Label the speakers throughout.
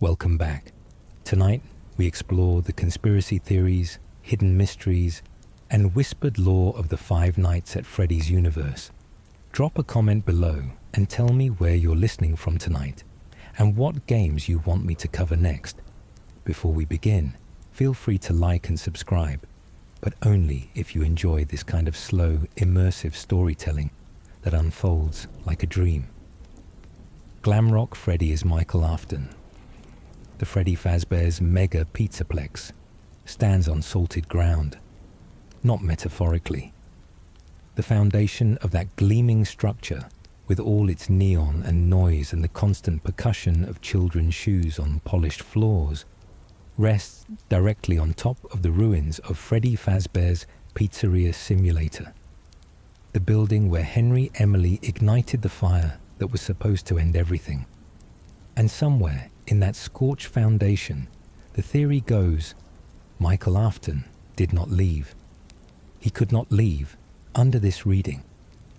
Speaker 1: Welcome back. Tonight, we explore the conspiracy theories, hidden mysteries, and whispered lore of the Five Nights at Freddy's universe. Drop a comment below and tell me where you're listening from tonight and what games you want me to cover next. Before we begin, feel free to like and subscribe, but only if you enjoy this kind of slow, immersive storytelling that unfolds like a dream. Glamrock Freddy is Michael Afton. The Freddy Fazbear's mega pizzaplex stands on salted ground, not metaphorically. The foundation of that gleaming structure, with all its neon and noise and the constant percussion of children's shoes on polished floors, rests directly on top of the ruins of Freddy Fazbear's Pizzeria Simulator, the building where Henry Emily ignited the fire that was supposed to end everything. And somewhere in that scorched foundation, the theory goes, Michael Afton did not leave. He could not leave under this reading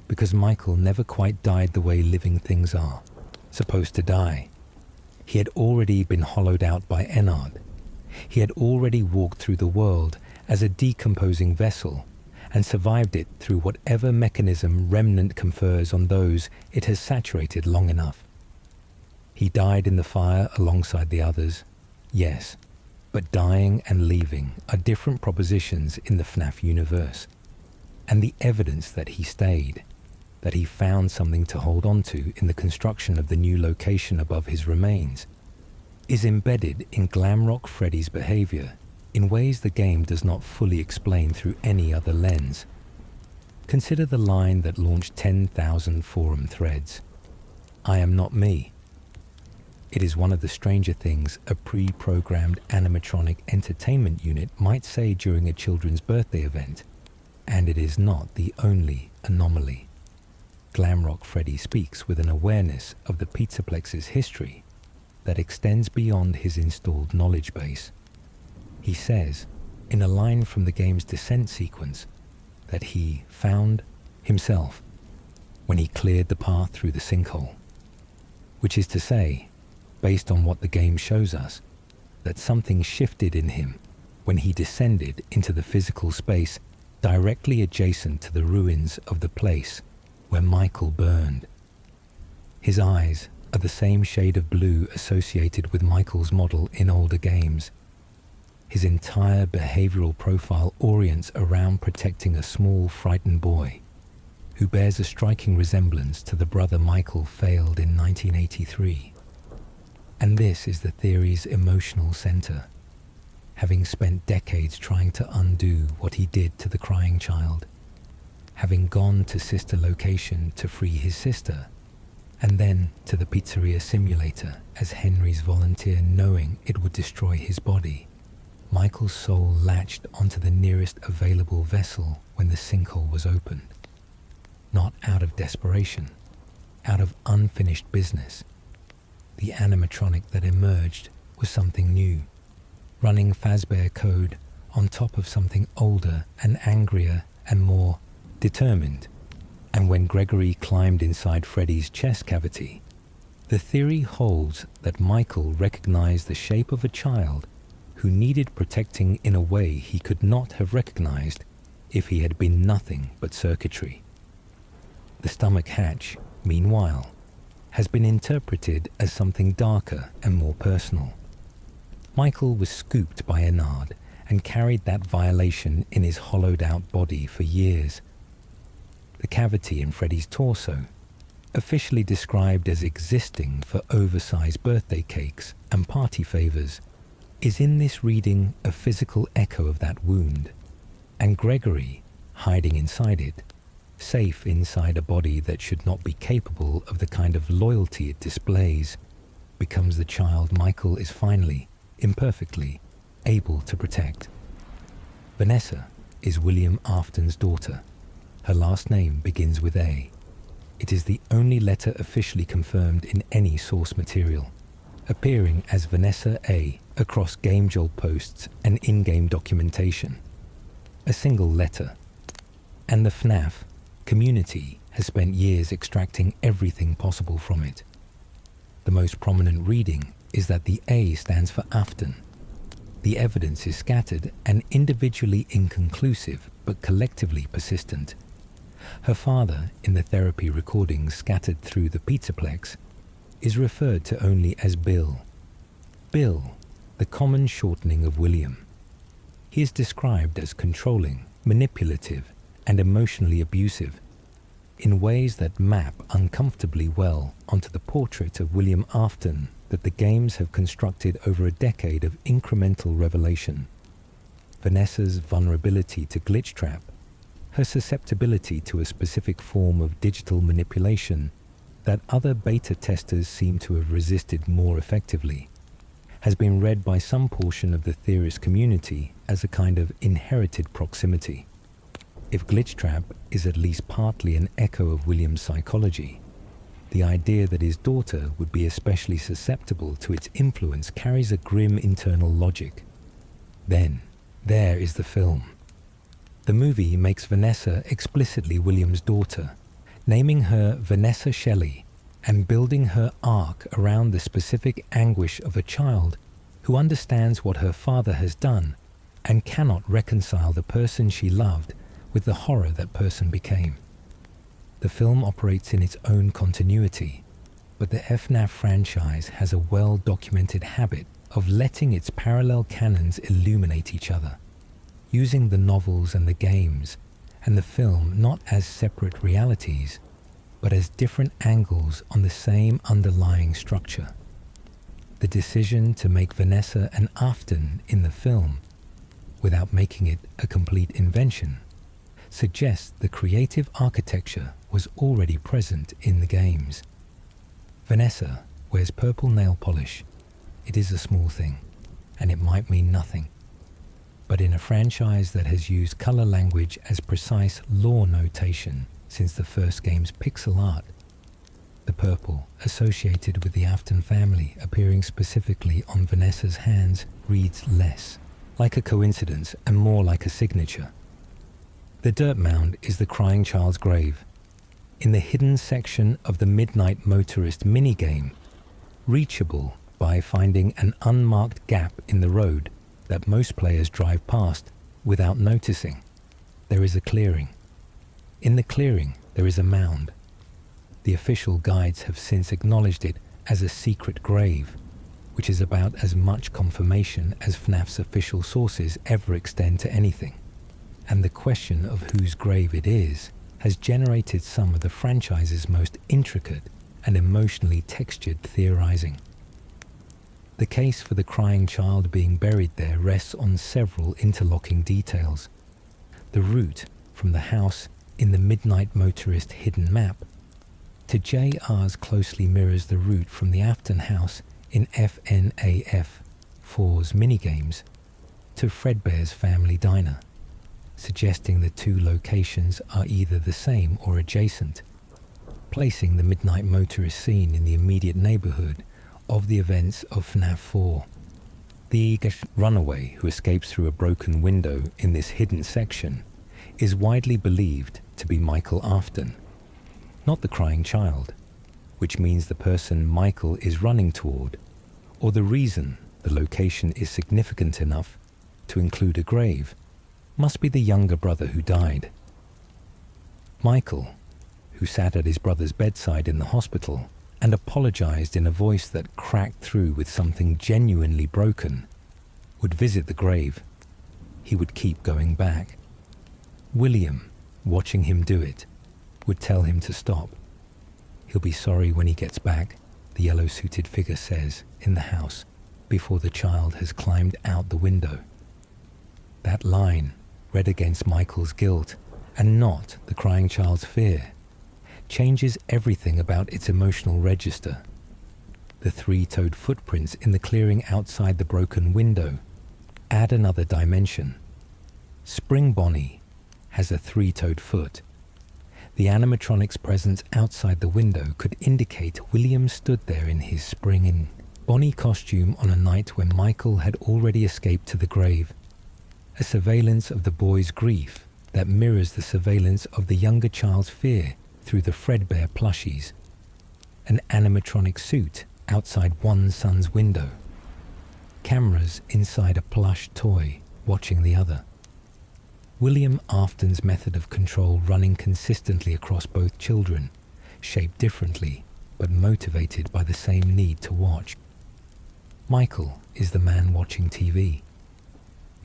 Speaker 1: because Michael never quite died the way living things are supposed to die. He had already been hollowed out by Ennard. He had already walked through the world as a decomposing vessel and survived it through whatever mechanism remnant confers on those it has saturated long enough. He died in the fire alongside the others, yes, but dying and leaving are different propositions in the FNAF universe. And the evidence that he stayed, that he found something to hold on to in the construction of the new location above his remains, is embedded in Glamrock Freddy's behavior in ways the game does not fully explain through any other lens. Consider the line that launched 10,000 forum threads. I am not me. It is one of the stranger things a pre-programmed animatronic entertainment unit might say during a children's birthday event, and it is not the only anomaly. Glamrock Freddy speaks with an awareness of the Pizzaplex's history that extends beyond his installed knowledge base. He says, in a line from the game's descent sequence, that he found himself when he cleared the path through the sinkhole, which is to say, based on what the game shows us, that something shifted in him when he descended into the physical space directly adjacent to the ruins of the place where Michael burned. His eyes are the same shade of blue associated with Michael's model in older games. His entire behavioral profile orients around protecting a small, frightened boy who bears a striking resemblance to the brother Michael failed in 1983. And this is the theory's emotional center. Having spent decades trying to undo what he did to the crying child, having gone to sister location to free his sister, and then to the Pizzeria Simulator as Henry's volunteer knowing it would destroy his body, Michael's soul latched onto the nearest available vessel when the sinkhole was opened. Not out of desperation, out of unfinished business. The animatronic that emerged was something new, running Fazbear code on top of something older and angrier and more determined. And when Gregory climbed inside Freddy's chest cavity, the theory holds that Michael recognized the shape of a child who needed protecting in a way he could not have recognized if he had been nothing but circuitry. The stomach hatch, meanwhile, has been interpreted as something darker and more personal. Michael was scooped by Ennard and carried that violation in his hollowed-out body for years. The cavity in Freddy's torso, officially described as existing for oversized birthday cakes and party favors, is in this reading a physical echo of that wound, and Gregory, hiding inside it, safe inside a body that should not be capable of the kind of loyalty it displays, becomes the child Michael is finally, imperfectly, able to protect. Vanessa is William Afton's daughter. Her last name begins with A. It is the only letter officially confirmed in any source material, appearing as Vanessa A across GameJolt posts and in-game documentation. A single letter. And the FNAF community has spent years extracting everything possible from it. The most prominent reading is that the A stands for Afton. The evidence is scattered and individually inconclusive, but collectively persistent. Her father, in the therapy recordings scattered through the Pizzaplex, is referred to only as Bill. Bill, the common shortening of William. He is described as controlling, manipulative, and emotionally abusive, in ways that map uncomfortably well onto the portrait of William Afton that the games have constructed over a decade of incremental revelation. Vanessa's vulnerability to glitch trap, her susceptibility to a specific form of digital manipulation that other beta testers seem to have resisted more effectively, has been read by some portion of the theorist community as a kind of inherited proximity. If glitch trap is at least partly an echo of William's psychology, the idea that his daughter would be especially susceptible to its influence carries a grim internal logic. Then, there is the film. The movie makes Vanessa explicitly William's daughter, naming her Vanessa Shelley and building her arc around the specific anguish of a child who understands what her father has done and cannot reconcile the person she loved with the horror that person became. The film operates in its own continuity, but the FNAF franchise has a well-documented habit of letting its parallel canons illuminate each other, using the novels and the games and the film not as separate realities, but as different angles on the same underlying structure. The decision to make Vanessa an Afton in the film, without making it a complete invention, suggests the creative architecture was already present in the games. Vanessa wears purple nail polish. It is a small thing, and it might mean nothing. But in a franchise that has used color language as precise law notation since the first game's pixel art, the purple associated with the Afton family appearing specifically on Vanessa's hands reads less like a coincidence and more like a signature. The dirt mound is the crying child's grave. In the hidden section of the Midnight Motorist minigame, reachable by finding an unmarked gap in the road that most players drive past without noticing, there is a clearing. In the clearing, there is a mound. The official guides have since acknowledged it as a secret grave, which is about as much confirmation as FNAF's official sources ever extend to anything. And the question of whose grave it is has generated some of the franchise's most intricate and emotionally textured theorizing. The case for the crying child being buried there rests on several interlocking details. The route from the house in the Midnight Motorist hidden map to JR's closely mirrors the route from the Afton house in FNAF 4's minigames to Fredbear's family diner, suggesting the two locations are either the same or adjacent, placing the Midnight Motorist scene in the immediate neighborhood of the events of FNAF 4. The runaway who escapes through a broken window in this hidden section is widely believed to be Michael Afton, not the crying child, which means the person Michael is running toward, or the reason the location is significant enough to include a grave, must be the younger brother who died. Michael, who sat at his brother's bedside in the hospital and apologized in a voice that cracked through with something genuinely broken, would visit the grave. He would keep going back. William, watching him do it, would tell him to stop. He'll be sorry when he gets back, the yellow-suited figure says in the house before the child has climbed out the window. That line, read against Michael's guilt and not the crying child's fear, changes everything about its emotional register. The three-toed footprints in the clearing outside the broken window add another dimension. Spring Bonnie has a three-toed foot. The animatronic's presence outside the window could indicate William stood there in his spring Bonnie costume on a night when Michael had already escaped to the grave. A surveillance of the boy's grief that mirrors the surveillance of the younger child's fear through the Fredbear plushies. An animatronic suit outside one son's window, cameras inside a plush toy watching the other. William Afton's method of control running consistently across both children, shaped differently but motivated by the same need to watch. Michael is the man watching TV.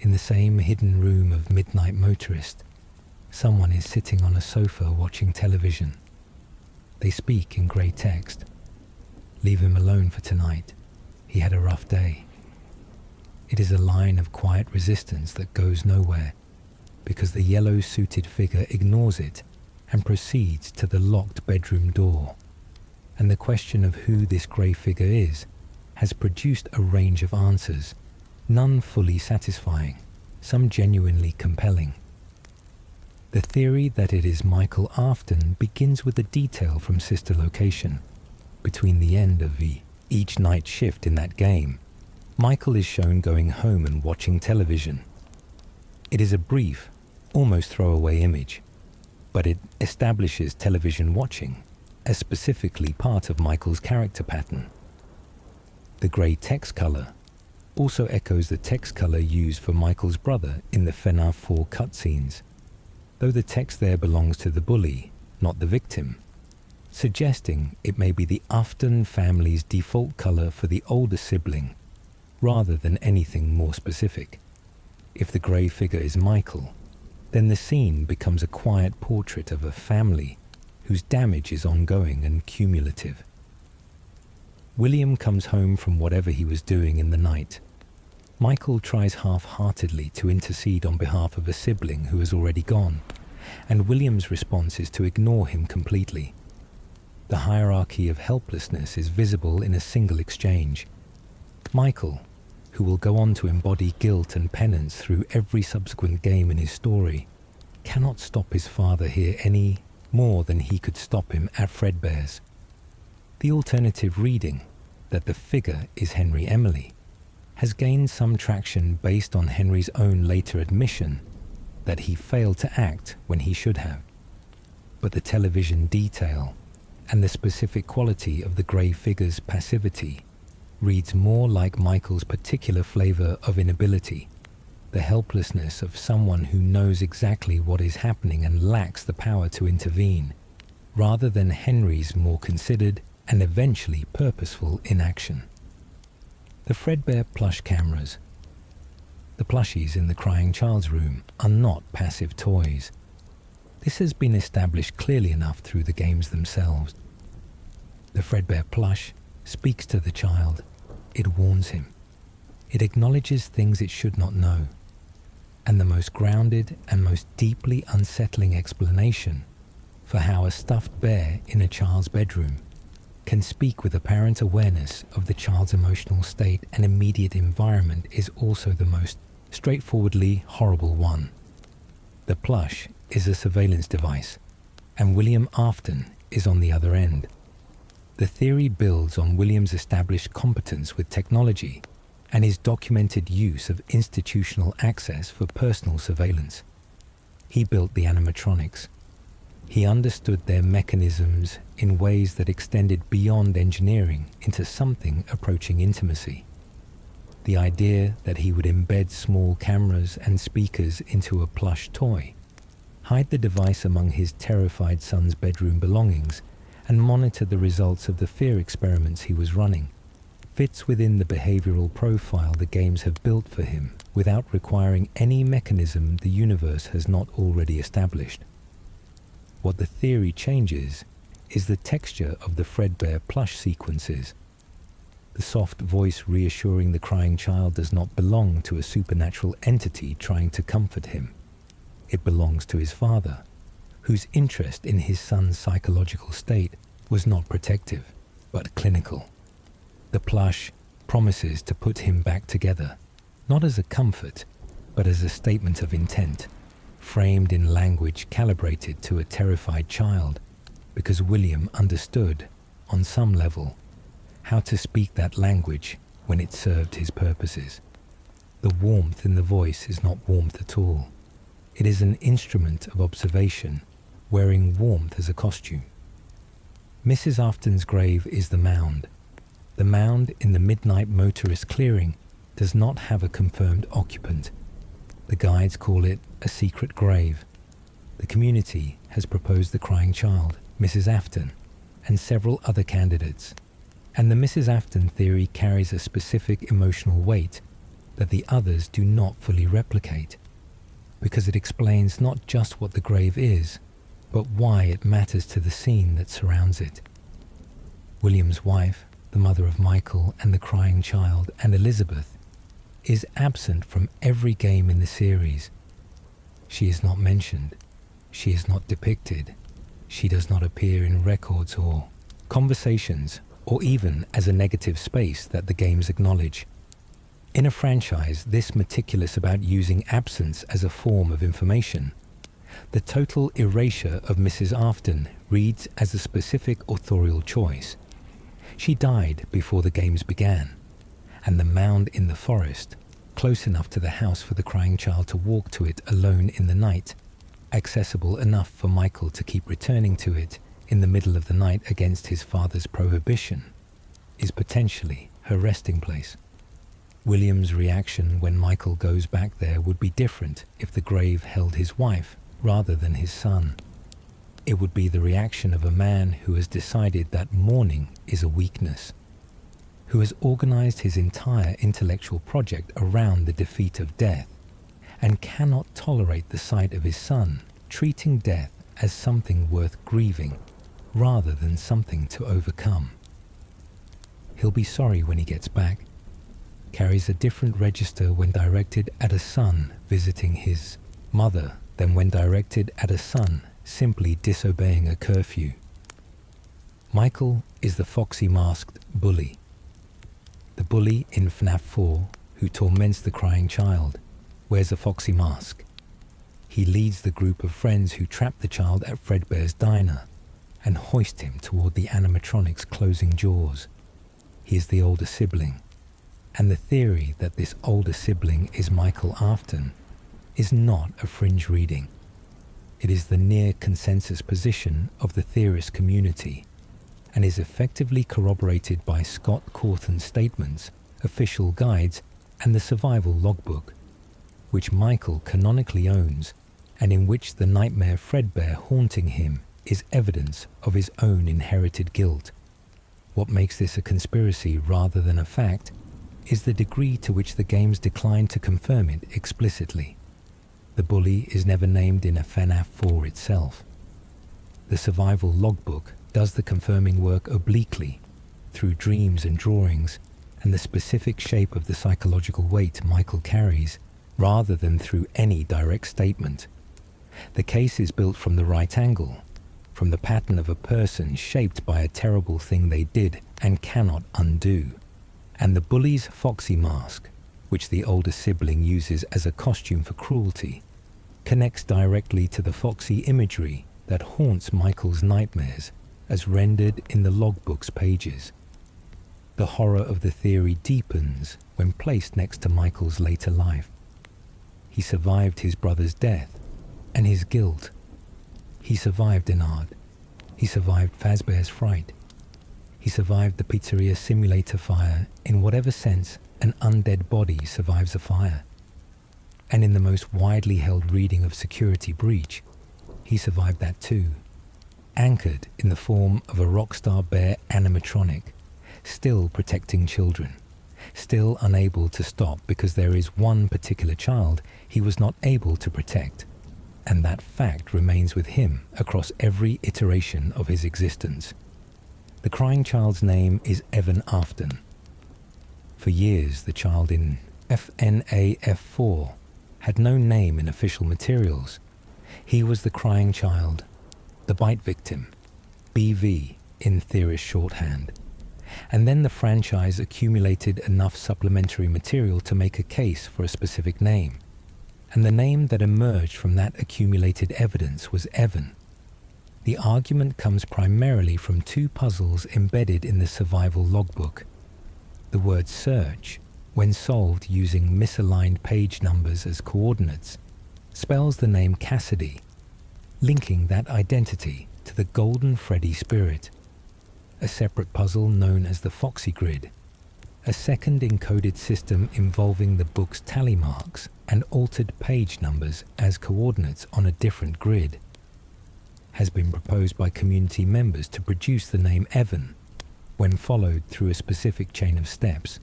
Speaker 1: In the same hidden room of Midnight Motorist, someone is sitting on a sofa watching television. They speak in grey text. "Leave him alone for tonight. He had a rough day." It is a line of quiet resistance that goes nowhere, because the yellow-suited figure ignores it and proceeds to the locked bedroom door. And the question of who this grey figure is has produced a range of answers, none fully satisfying, some genuinely compelling. The theory that it is Michael Afton begins with a detail from Sister Location. Between the end of each night shift in that game, Michael is shown going home and watching television. It is a brief, almost throwaway image, but it establishes television watching as specifically part of Michael's character pattern. The grey text colour also echoes the text colour used for Michael's brother in the FNAF 4 cutscenes, though the text there belongs to the bully, not the victim, suggesting it may be the Afton family's default colour for the older sibling, rather than anything more specific. If the grey figure is Michael, then the scene becomes a quiet portrait of a family whose damage is ongoing and cumulative. William comes home from whatever he was doing in the night. Michael tries half-heartedly to intercede on behalf of a sibling who has already gone, and William's response is to ignore him completely. The hierarchy of helplessness is visible in a single exchange. Michael, who will go on to embody guilt and penance through every subsequent game in his story, cannot stop his father here any more than he could stop him at Fredbear's. The alternative reading, that the figure is Henry Emily, has gained some traction based on Henry's own later admission that he failed to act when he should have. But the television detail and the specific quality of the grey figure's passivity reads more like Michael's particular flavour of inability, the helplessness of someone who knows exactly what is happening and lacks the power to intervene, rather than Henry's more considered and eventually purposeful inaction. The Fredbear plush cameras. The plushies in the crying child's room are not passive toys. This has been established clearly enough through the games themselves. The Fredbear plush speaks to the child. It warns him. It acknowledges things it should not know. And the most grounded and most deeply unsettling explanation for how a stuffed bear in a child's bedroom can speak with apparent awareness of the child's emotional state and immediate environment is also the most straightforwardly horrible one. The plush is a surveillance device, and William Afton is on the other end. The theory builds on William's established competence with technology and his documented use of institutional access for personal surveillance. He built the animatronics. He understood their mechanisms in ways that extended beyond engineering into something approaching intimacy. The idea that he would embed small cameras and speakers into a plush toy, hide the device among his terrified son's bedroom belongings, and monitor the results of the fear experiments he was running, fits within the behavioral profile the games have built for him without requiring any mechanism the universe has not already established. What the theory changes is the texture of the Fredbear plush sequences. The soft voice reassuring the crying child does not belong to a supernatural entity trying to comfort him. It belongs to his father, whose interest in his son's psychological state was not protective, but clinical. The plush promises to put him back together, not as a comfort, but as a statement of intent, framed in language calibrated to a terrified child, because William understood, on some level, how to speak that language when it served his purposes. The warmth in the voice is not warmth at all. It is an instrument of observation, wearing warmth as a costume. Mrs. Afton's grave is the mound. The mound in the Midnight Motorist clearing does not have a confirmed occupant. The guides call it a secret grave. The community has proposed the crying child, Mrs. Afton, and several other candidates. And the Mrs. Afton theory carries a specific emotional weight that the others do not fully replicate, because it explains not just what the grave is, but why it matters to the scene that surrounds it. William's wife, the mother of Michael and the crying child, and Elizabeth, is absent from every game in the series. She is not mentioned. She is not depicted. She does not appear in records or conversations, or even as a negative space that the games acknowledge. In a franchise this meticulous about using absence as a form of information, the total erasure of Mrs. Afton reads as a specific authorial choice. She died before the games began, and the mound in the forest, close enough to the house for the crying child to walk to it alone in the night, accessible enough for Michael to keep returning to it in the middle of the night against his father's prohibition, is potentially her resting place. William's reaction when Michael goes back there would be different if the grave held his wife rather than his son. It would be the reaction of a man who has decided that mourning is a weakness, who has organized his entire intellectual project around the defeat of death, and cannot tolerate the sight of his son treating death as something worth grieving rather than something to overcome. He'll be sorry when he gets back, carries a different register when directed at a son visiting his mother than when directed at a son simply disobeying a curfew. Michael is the foxy masked bully. The bully in FNAF 4 who torments the crying child wears a foxy mask. He leads the group of friends who trap the child at Fredbear's diner and hoist him toward the animatronic's closing jaws. He is the older sibling, and the theory that this older sibling is Michael Afton is not a fringe reading. It is the near consensus position of the theorist community and is effectively corroborated by Scott Cawthon's statements, official guides, and the survival logbook, which Michael canonically owns and in which the nightmare Fredbear haunting him is evidence of his own inherited guilt. What makes this a conspiracy rather than a fact is the degree to which the games decline to confirm it explicitly. The bully is never named in FNAF 4 itself. The survival logbook does the confirming work obliquely, through dreams and drawings, and the specific shape of the psychological weight Michael carries, rather than through any direct statement. The case is built from the right angle, from the pattern of a person shaped by a terrible thing they did and cannot undo. And the bully's foxy mask, which the older sibling uses as a costume for cruelty, connects directly to the foxy imagery that haunts Michael's nightmares as rendered in the logbook's pages. The horror of the theory deepens when placed next to Michael's later life. He survived his brother's death and his guilt. He survived Denard. He survived Fazbear's fright. He survived the pizzeria simulator fire in whatever sense an undead body survives a fire. And in the most widely held reading of Security Breach, he survived that too, anchored in the form of a rockstar bear animatronic, still protecting children, still unable to stop because there is one particular child he was not able to protect, and that fact remains with him across every iteration of his existence. The crying child's name is Evan Afton. For years, the child in FNAF 4 had no name in official materials. He was the crying child, the bite victim, BV in theorist shorthand. And then the franchise accumulated enough supplementary material to make a case for a specific name. And the name that emerged from that accumulated evidence was Evan. The argument comes primarily from two puzzles embedded in the survival logbook. The word search, when solved using misaligned page numbers as coordinates, spells the name Cassidy, linking that identity to the Golden Freddy spirit. a separate puzzle known as the Foxy Grid, a second encoded system involving the book's tally marks and altered page numbers as coordinates on a different grid, has been proposed by community members to produce the name Evan when followed through a specific chain of steps.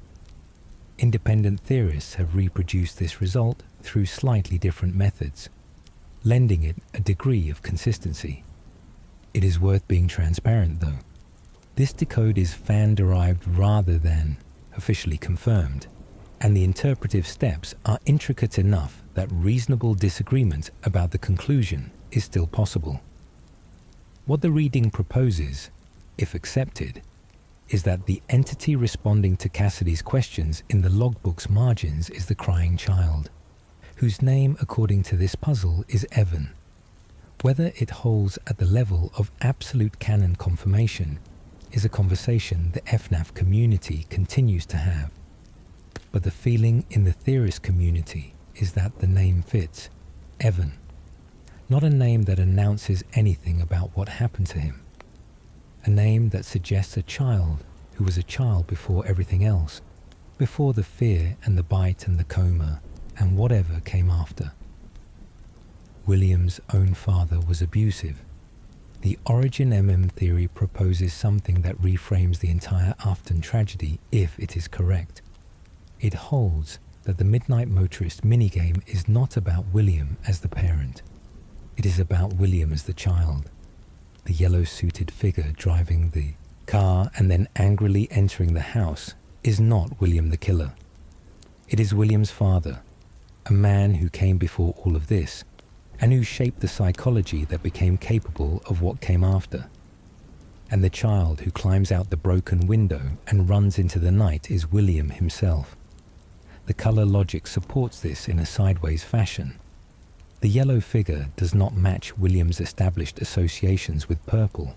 Speaker 1: Independent theorists have reproduced this result through slightly different methods, lending it a degree of consistency. It is worth being transparent, though. This decode is fan-derived rather than officially confirmed, and the interpretive steps are intricate enough that reasonable disagreement about the conclusion is still possible. What the reading proposes, if accepted, is that the entity responding to Cassidy's questions in the logbook's margins is the crying child, whose name, according to this puzzle, is Evan. Whether it holds at the level of absolute canon confirmation is a conversation the FNAF community continues to have. But the feeling in the theorist community is that the name fits, Evan, not a name that announces anything about what happened to him. A name that suggests a child who was a child before everything else, before the fear and the bite and the coma and whatever came after. William's own father was abusive. The origin theory proposes something that reframes the entire Afton tragedy if it is correct. It holds that the Midnight Motorist minigame is not about William as the parent. It is about William as the child. The yellow-suited figure driving the car and then angrily entering the house is not William the killer. It is William's father, a man who came before all of this, and who shaped the psychology that became capable of what came after. And the child who climbs out the broken window and runs into the night is William himself. The color logic supports this in a sideways fashion. The yellow figure does not match William's established associations with purple.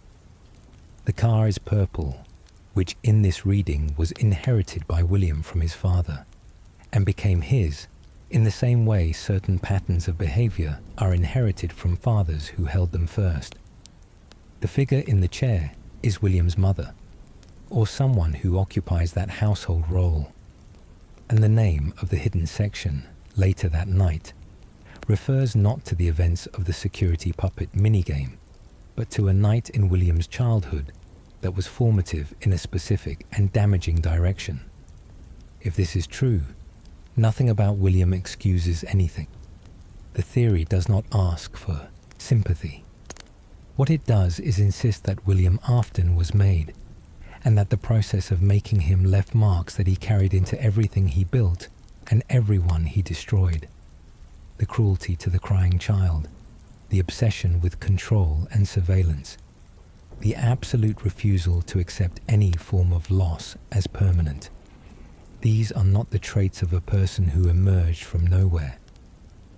Speaker 1: The car is purple, which in this reading was inherited by William from his father, and became his, in the same way certain patterns of behavior are inherited from fathers who held them first. The figure in the chair is William's mother, or someone who occupies that household role. And the name of the hidden section, later that night, refers not to the events of the security puppet minigame, but to a night in William's childhood that was formative in a specific and damaging direction. If this is true, nothing about William excuses anything. The theory does not ask for sympathy. What it does is insist that William Afton was made, and that the process of making him left marks that he carried into everything he built and everyone he destroyed. The cruelty to the crying child, the obsession with control and surveillance, the absolute refusal to accept any form of loss as permanent. These are not the traits of a person who emerged from nowhere.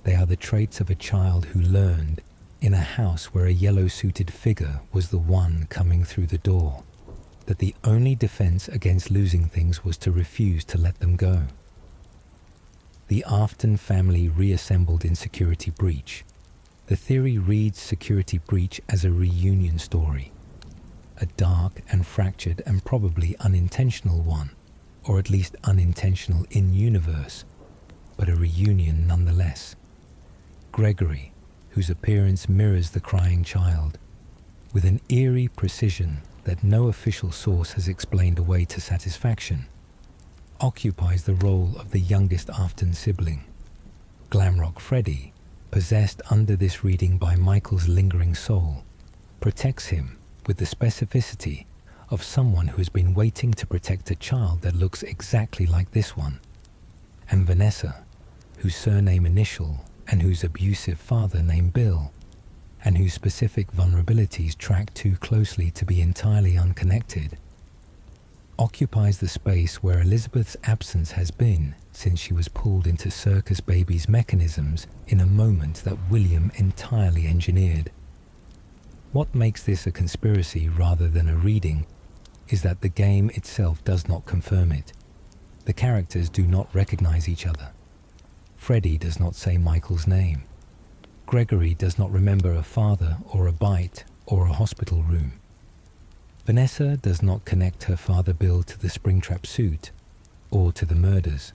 Speaker 1: They are the traits of a child who learned in a house where a yellow-suited figure was the one coming through the door, that the only defense against losing things was to refuse to let them go. The Afton family reassembled in Security Breach. The theory reads Security Breach as a reunion story, a dark and fractured and probably unintentional one, or at least unintentional in-universe, but a reunion nonetheless. Gregory, whose appearance mirrors the crying child, with an eerie precision that no official source has explained away to satisfaction, occupies the role of the youngest Afton sibling. Glamrock Freddy, possessed under this reading by Michael's lingering soul, protects him with the specificity of someone who has been waiting to protect a child that looks exactly like this one. And Vanessa, whose surname initial and whose abusive father named Bill, and whose specific vulnerabilities track too closely to be entirely unconnected, occupies the space where Elizabeth's absence has been since she was pulled into Circus Baby's mechanisms in a moment that William entirely engineered. What makes this a conspiracy rather than a reading is that the game itself does not confirm it. The characters do not recognize each other. Freddy does not say Michael's name. Gregory does not remember a father or a bite or a hospital room. Vanessa does not connect her father Bill to the Springtrap suit or to the murders.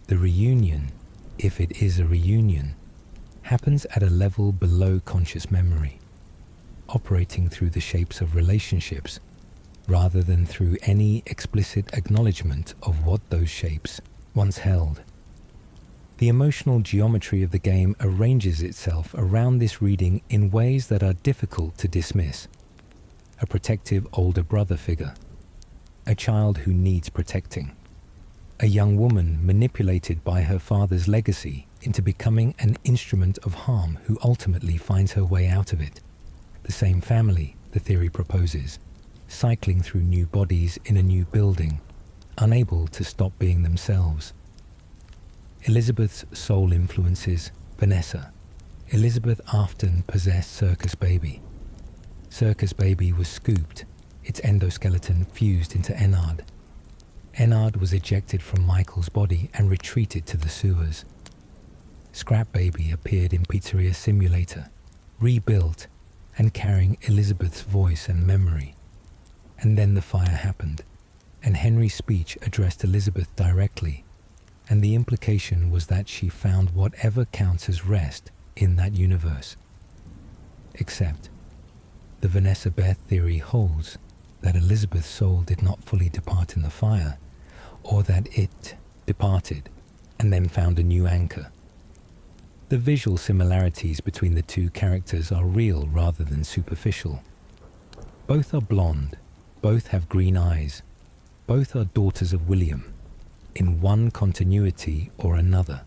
Speaker 1: The reunion, if it is a reunion, happens at a level below conscious memory, operating through the shapes of relationships rather than through any explicit acknowledgement of what those shapes once held. The emotional geometry of the game arranges itself around this reading in ways that are difficult to dismiss. A protective older brother figure, a child who needs protecting, a young woman manipulated by her father's legacy into becoming an instrument of harm who ultimately finds her way out of it. The same family, the theory proposes, cycling through new bodies in a new building, unable to stop being themselves. Elizabeth's soul influences Vanessa. Elizabeth often possessed Circus Baby. Circus Baby was scooped, its endoskeleton fused into Ennard. Ennard was ejected from Michael's body and retreated to the sewers. Scrap Baby appeared in Pizzeria Simulator, rebuilt and carrying Elizabeth's voice and memory. And then the fire happened, and Henry's speech addressed Elizabeth directly, and the implication was that she found whatever counts as rest in that universe. Except, the Vanessa Beth theory holds that Elizabeth's soul did not fully depart in the fire, or that it departed and then found a new anchor. The visual similarities between the two characters are real rather than superficial. Both are blonde, both have green eyes, both are daughters of William, in one continuity or another.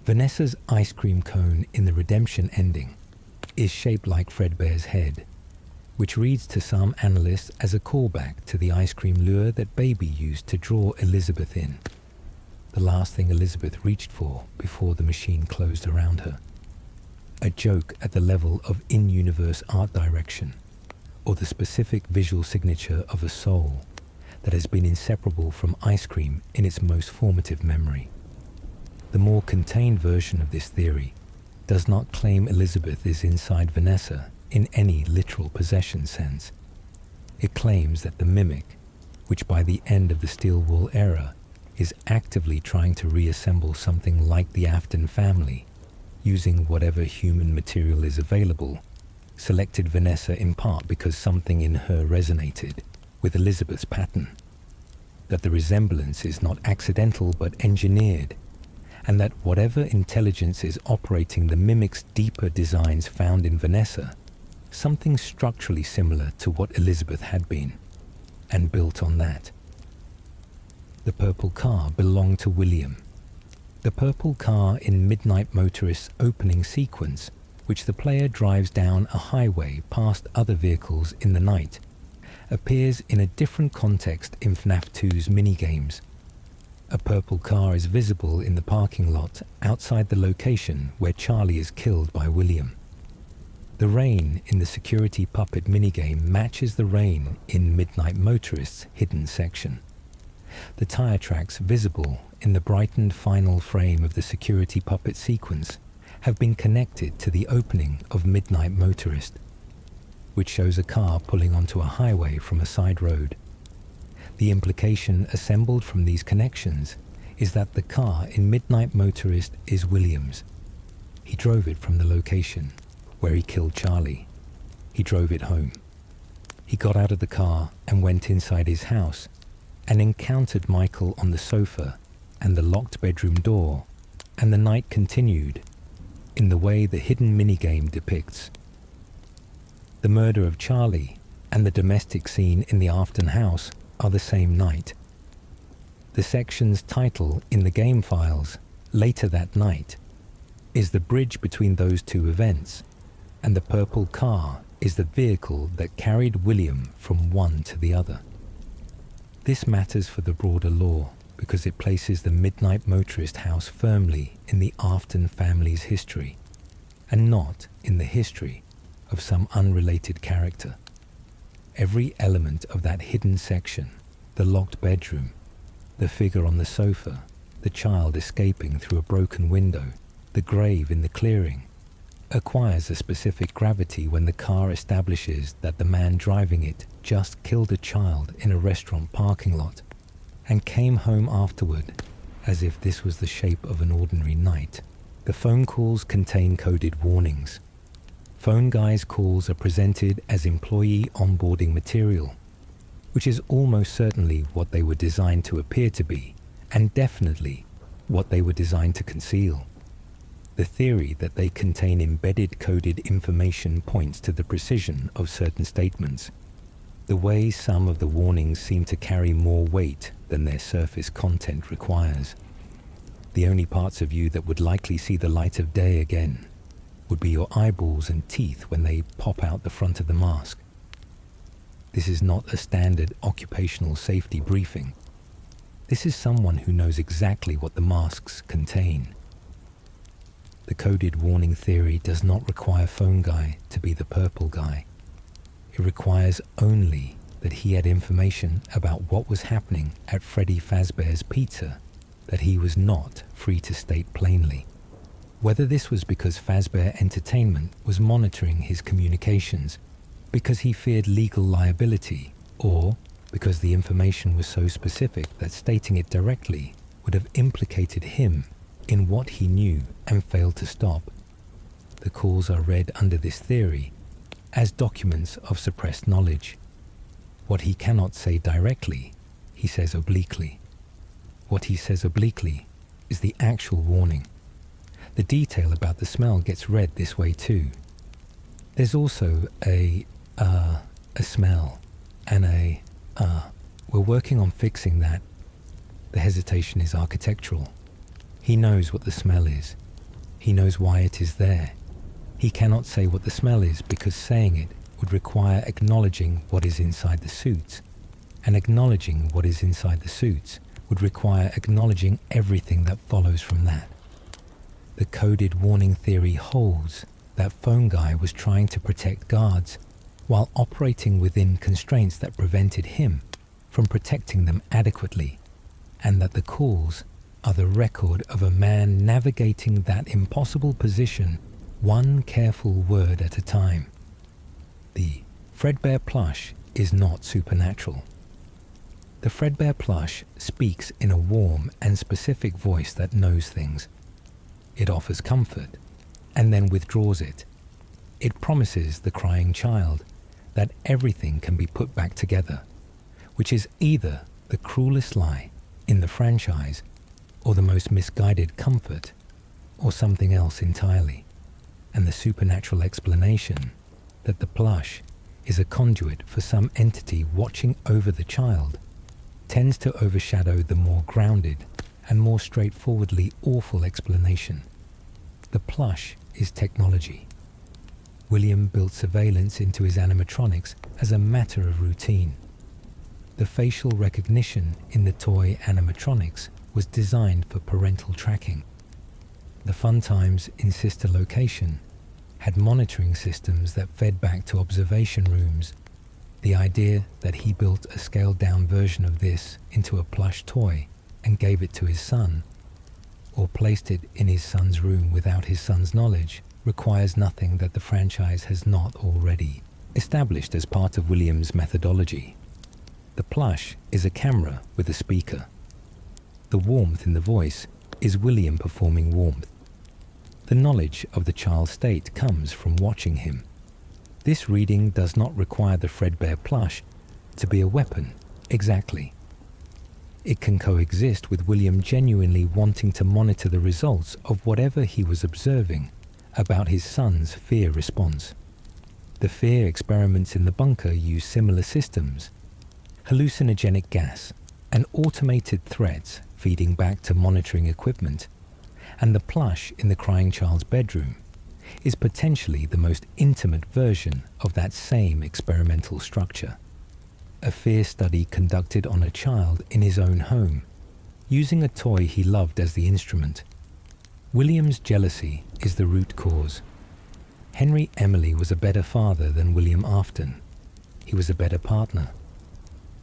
Speaker 1: Vanessa's ice cream cone in the redemption ending is shaped like Fredbear's head, which reads to some analysts as a callback to the ice cream lure that Baby used to draw Elizabeth in, the last thing Elizabeth reached for before the machine closed around her. A joke at the level of in-universe art direction, or the specific visual signature of a soul that has been inseparable from ice cream in its most formative memory. The more contained version of this theory does not claim Elizabeth is inside Vanessa in any literal possession sense. It claims that the mimic, which by the end of the Steel Wool era is actively trying to reassemble something like the Afton family, using whatever human material is available, selected Vanessa in part because something in her resonated with Elizabeth's pattern, that the resemblance is not accidental but engineered, and that whatever intelligence is operating the mimic's deeper designs found in Vanessa, something structurally similar to what Elizabeth had been, and built on that. The purple car belonged to William. The purple car in Midnight Motorist's opening sequence, which the player drives down a highway past other vehicles in the night, appears in a different context in FNAF 2's minigames. A purple car is visible in the parking lot outside the location where Charlie is killed by William. The rain in the security puppet minigame matches the rain in Midnight Motorist's hidden section. The tire tracks visible in the brightened final frame of the security puppet sequence have been connected to the opening of Midnight Motorist, which shows a car pulling onto a highway from a side road. The implication assembled from these connections is that the car in Midnight Motorist is William's. He drove it from the location where he killed Charlie. He drove it home. He got out of the car and went inside his house and encountered Michael on the sofa and the locked bedroom door, and the night continued in the way the hidden minigame depicts. The murder of Charlie and the domestic scene in the Afton house are the same night. The section's title in the game files, Later That Night, is the bridge between those two events, and the purple car is the vehicle that carried William from one to the other. This matters for the broader lore because it places the Midnight Motorist house firmly in the Afton family's history, and not in the history of some unrelated character. Every element of that hidden section, the locked bedroom, the figure on the sofa, the child escaping through a broken window, the grave in the clearing, acquires a specific gravity when the car establishes that the man driving it just killed a child in a restaurant parking lot and came home afterward as if this was the shape of an ordinary night. The phone calls contain coded warnings. Phone guy's calls are presented as employee onboarding material, which is almost certainly what they were designed to appear to be, and definitely what they were designed to conceal. The theory that they contain embedded coded information points to the precision of certain statements, the way some of the warnings seem to carry more weight than their surface content requires. The only parts of you that would likely see the light of day again would be your eyeballs and teeth when they pop out the front of the mask. This is not a standard occupational safety briefing. This is someone who knows exactly what the masks contain. The coded warning theory does not require phone guy to be the purple guy. It requires only that he had information about what was happening at Freddy Fazbear's Pizza that he was not free to state plainly. Whether this was because Fazbear Entertainment was monitoring his communications because he feared legal liability, or because the information was so specific that stating it directly would have implicated him in what he knew and failed to stop. The calls are read under this theory as documents of suppressed knowledge. What he cannot say directly, he says obliquely. What he says obliquely is the actual warning. The detail about the smell gets read this way too. There's also a smell and we're working on fixing that. The hesitation is architectural. He knows what the smell is. He knows why it is there. He cannot say what the smell is because saying it would require acknowledging what is inside the suits, and acknowledging what is inside the suits would require acknowledging everything that follows from that. The coded warning theory holds that phone guy was trying to protect guards while operating within constraints that prevented him from protecting them adequately, and that the calls are the record of a man navigating that impossible position one careful word at a time. The Fredbear plush is not supernatural. The Fredbear plush speaks in a warm and specific voice that knows things. It offers comfort and then withdraws it. It promises the crying child that everything can be put back together, which is either the cruelest lie in the franchise or the most misguided comfort or something else entirely. And the supernatural explanation that the plush is a conduit for some entity watching over the child tends to overshadow the more grounded and more straightforwardly awful explanation. The plush is technology. William built surveillance into his animatronics as a matter of routine. The facial recognition in the toy animatronics was designed for parental tracking. The Fun Times in sister location had monitoring systems that fed back to observation rooms. The idea that he built a scaled-down version of this into a plush toy and gave it to his son, or placed it in his son's room without his son's knowledge, requires nothing that the franchise has not already established as part of William's methodology. The plush is a camera with a speaker. The warmth in the voice is William performing warmth. The knowledge of the child's state comes from watching him. This reading does not require the Fredbear plush to be a weapon, exactly. It can coexist with William genuinely wanting to monitor the results of whatever he was observing about his son's fear response. The fear experiments in the bunker use similar systems: hallucinogenic gas and automated threads feeding back to monitoring equipment, and the plush in the crying child's bedroom is potentially the most intimate version of that same experimental structure. A fear study conducted on a child in his own home, using a toy he loved as the instrument. William's jealousy is the root cause. Henry Emily was a better father than William Afton. He was a better partner.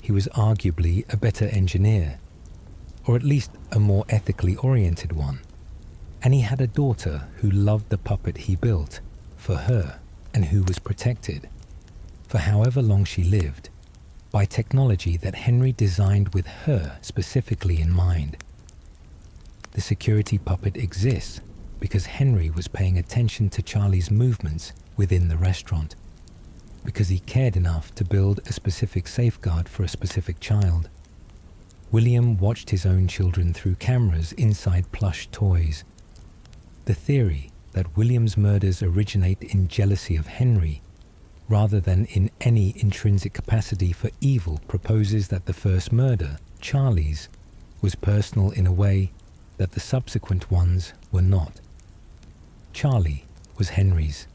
Speaker 1: He was arguably a better engineer, or at least a more ethically oriented one. And he had a daughter who loved the puppet he built for her and who was protected, for however long she lived, by technology that Henry designed with her specifically in mind. The security puppet exists because Henry was paying attention to Charlie's movements within the restaurant, because he cared enough to build a specific safeguard for a specific child. William watched his own children through cameras inside plush toys. The theory that William's murders originate in jealousy of Henry, rather than in any intrinsic capacity for evil, proposes that the first murder, Charlie's, was personal in a way that the subsequent ones were not. Charlie was Henry's.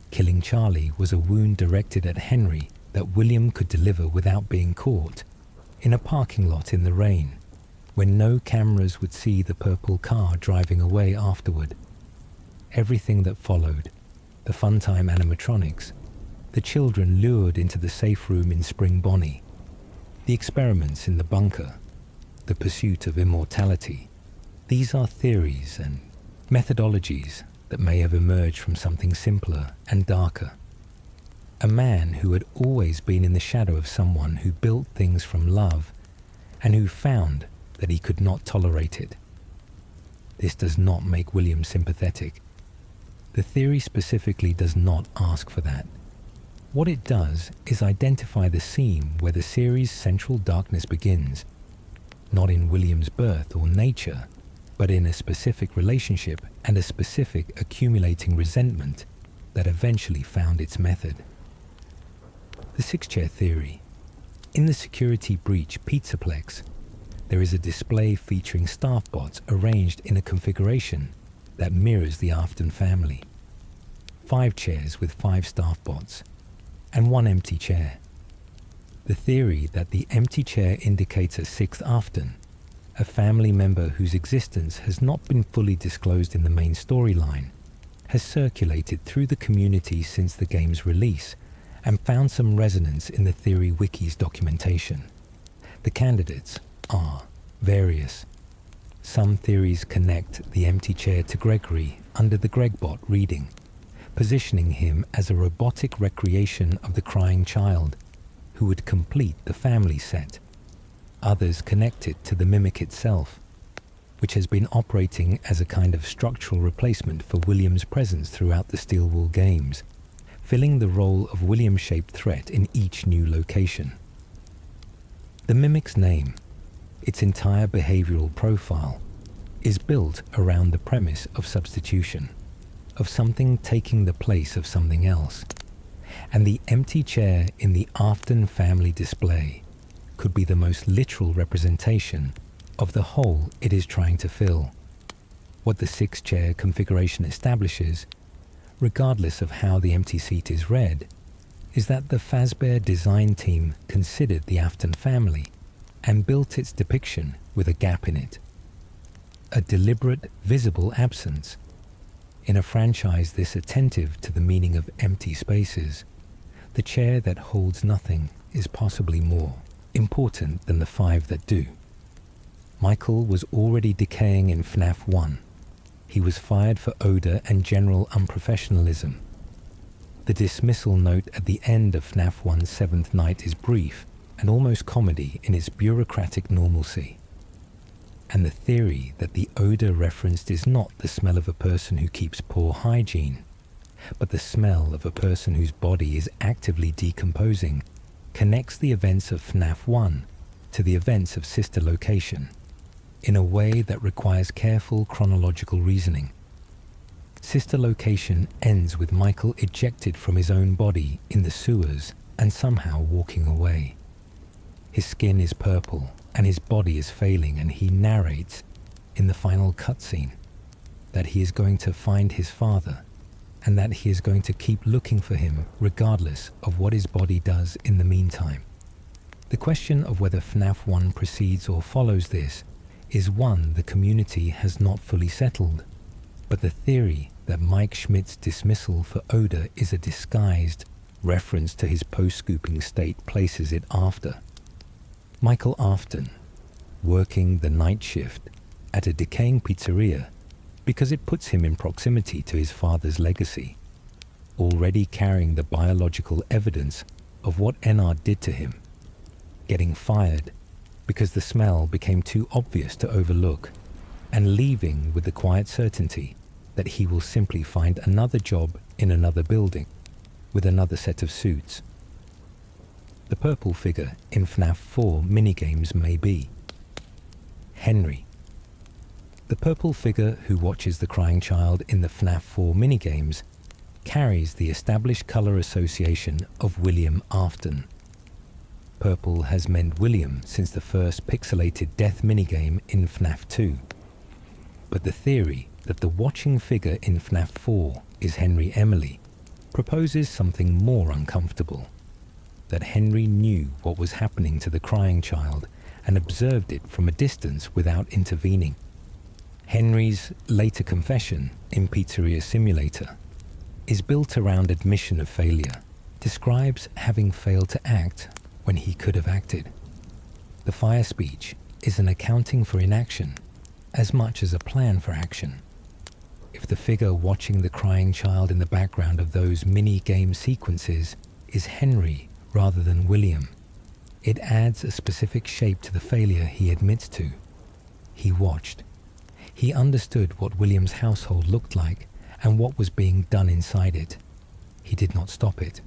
Speaker 1: Killing Charlie was a wound directed at Henry that William could deliver without being caught, in a parking lot in the rain, when no cameras would see the purple car driving away afterward. Everything that followed, the funtime animatronics, the children lured into the safe room in Spring Bonnie, the experiments in the bunker, the pursuit of immortality, these are theories and methodologies that may have emerged from something simpler and darker. A man who had always been in the shadow of someone who built things from love and who found that he could not tolerate it. This does not make William sympathetic. The theory specifically does not ask for that. What it does is identify the seam where the series' central darkness begins, not in William's birth or nature, but in a specific relationship and a specific accumulating resentment that eventually found its method. The six-chair theory. In the security breach Pizzaplex, there is a display featuring staff bots arranged in a configuration that mirrors the Afton family. 5 chairs with 5 staff bots, and 1 empty chair. The theory that the empty chair indicates a 6th Afton, a family member whose existence has not been fully disclosed in the main storyline, has circulated through the community since the game's release and found some resonance in the Theory Wiki's documentation. The candidates are various. Some theories connect the empty chair to Gregory under the Gregbot reading, positioning him as a robotic recreation of the crying child who would complete the family set. Others connect it to the Mimic itself, which has been operating as a kind of structural replacement for William's presence throughout the Steel Wool games, filling the role of William-shaped threat in each new location. The Mimic's name, its entire behavioral profile, is built around the premise of substitution, of something taking the place of something else, and the empty chair in the Afton family display could be the most literal representation of the hole it is trying to fill. What the 6-chair configuration establishes, regardless of how the empty seat is read, is that the Fazbear design team considered the Afton family and built its depiction with a gap in it. A deliberate, visible absence. In a franchise this attentive to the meaning of empty spaces, the chair that holds nothing is possibly more important than the 5 that do. Michael was already decaying in FNAF 1. He was fired for odor and general unprofessionalism. The dismissal note at the end of FNAF 1's 7th night is brief and almost comedy in its bureaucratic normalcy. And the theory that the odor referenced is not the smell of a person who keeps poor hygiene, but the smell of a person whose body is actively decomposing, connects the events of FNAF 1 to the events of Sister Location in a way that requires careful chronological reasoning. Sister Location ends with Michael ejected from his own body in the sewers and somehow walking away. His skin is purple and his body is failing, and he narrates in the final cutscene that he is going to find his father and that he is going to keep looking for him regardless of what his body does in the meantime. The question of whether FNAF 1 precedes or follows this is one the community has not fully settled, but the theory that Mike Schmidt's dismissal for odor is a disguised reference to his post-scooping state places it after. Michael Afton, working the night shift at a decaying pizzeria because it puts him in proximity to his father's legacy, already carrying the biological evidence of what Ennard did to him, getting fired because the smell became too obvious to overlook, and leaving with the quiet certainty that he will simply find another job in another building with another set of suits. The purple figure in FNAF 4 minigames may be Henry. The purple figure who watches the crying child in the FNAF 4 minigames carries the established colour association of William Afton. Purple has meant William since the first pixelated death minigame in FNAF 2. But the theory that the watching figure in FNAF 4 is Henry Emily proposes something more uncomfortable. That Henry knew what was happening to the crying child and observed it from a distance without intervening. Henry's later confession in Pizzeria Simulator is built around admission of failure, describes having failed to act when he could have acted. The fire speech is an accounting for inaction as much as a plan for action. If the figure watching the crying child in the background of those mini-game sequences is Henry rather than William, it adds a specific shape to the failure he admits to. He watched. He understood what William's household looked like and what was being done inside it. He did not stop it.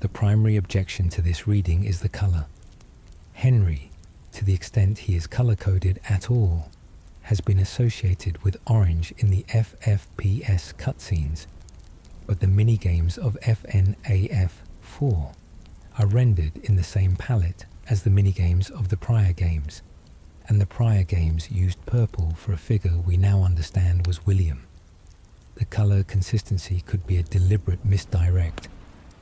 Speaker 1: The primary objection to this reading is the colour. Henry, to the extent he is colour-coded at all, has been associated with orange in the FFPS cutscenes, but the minigames of FNAF 4 are rendered in the same palette as the minigames of the prior games, and the prior games used purple for a figure we now understand was William. The colour consistency could be a deliberate misdirect,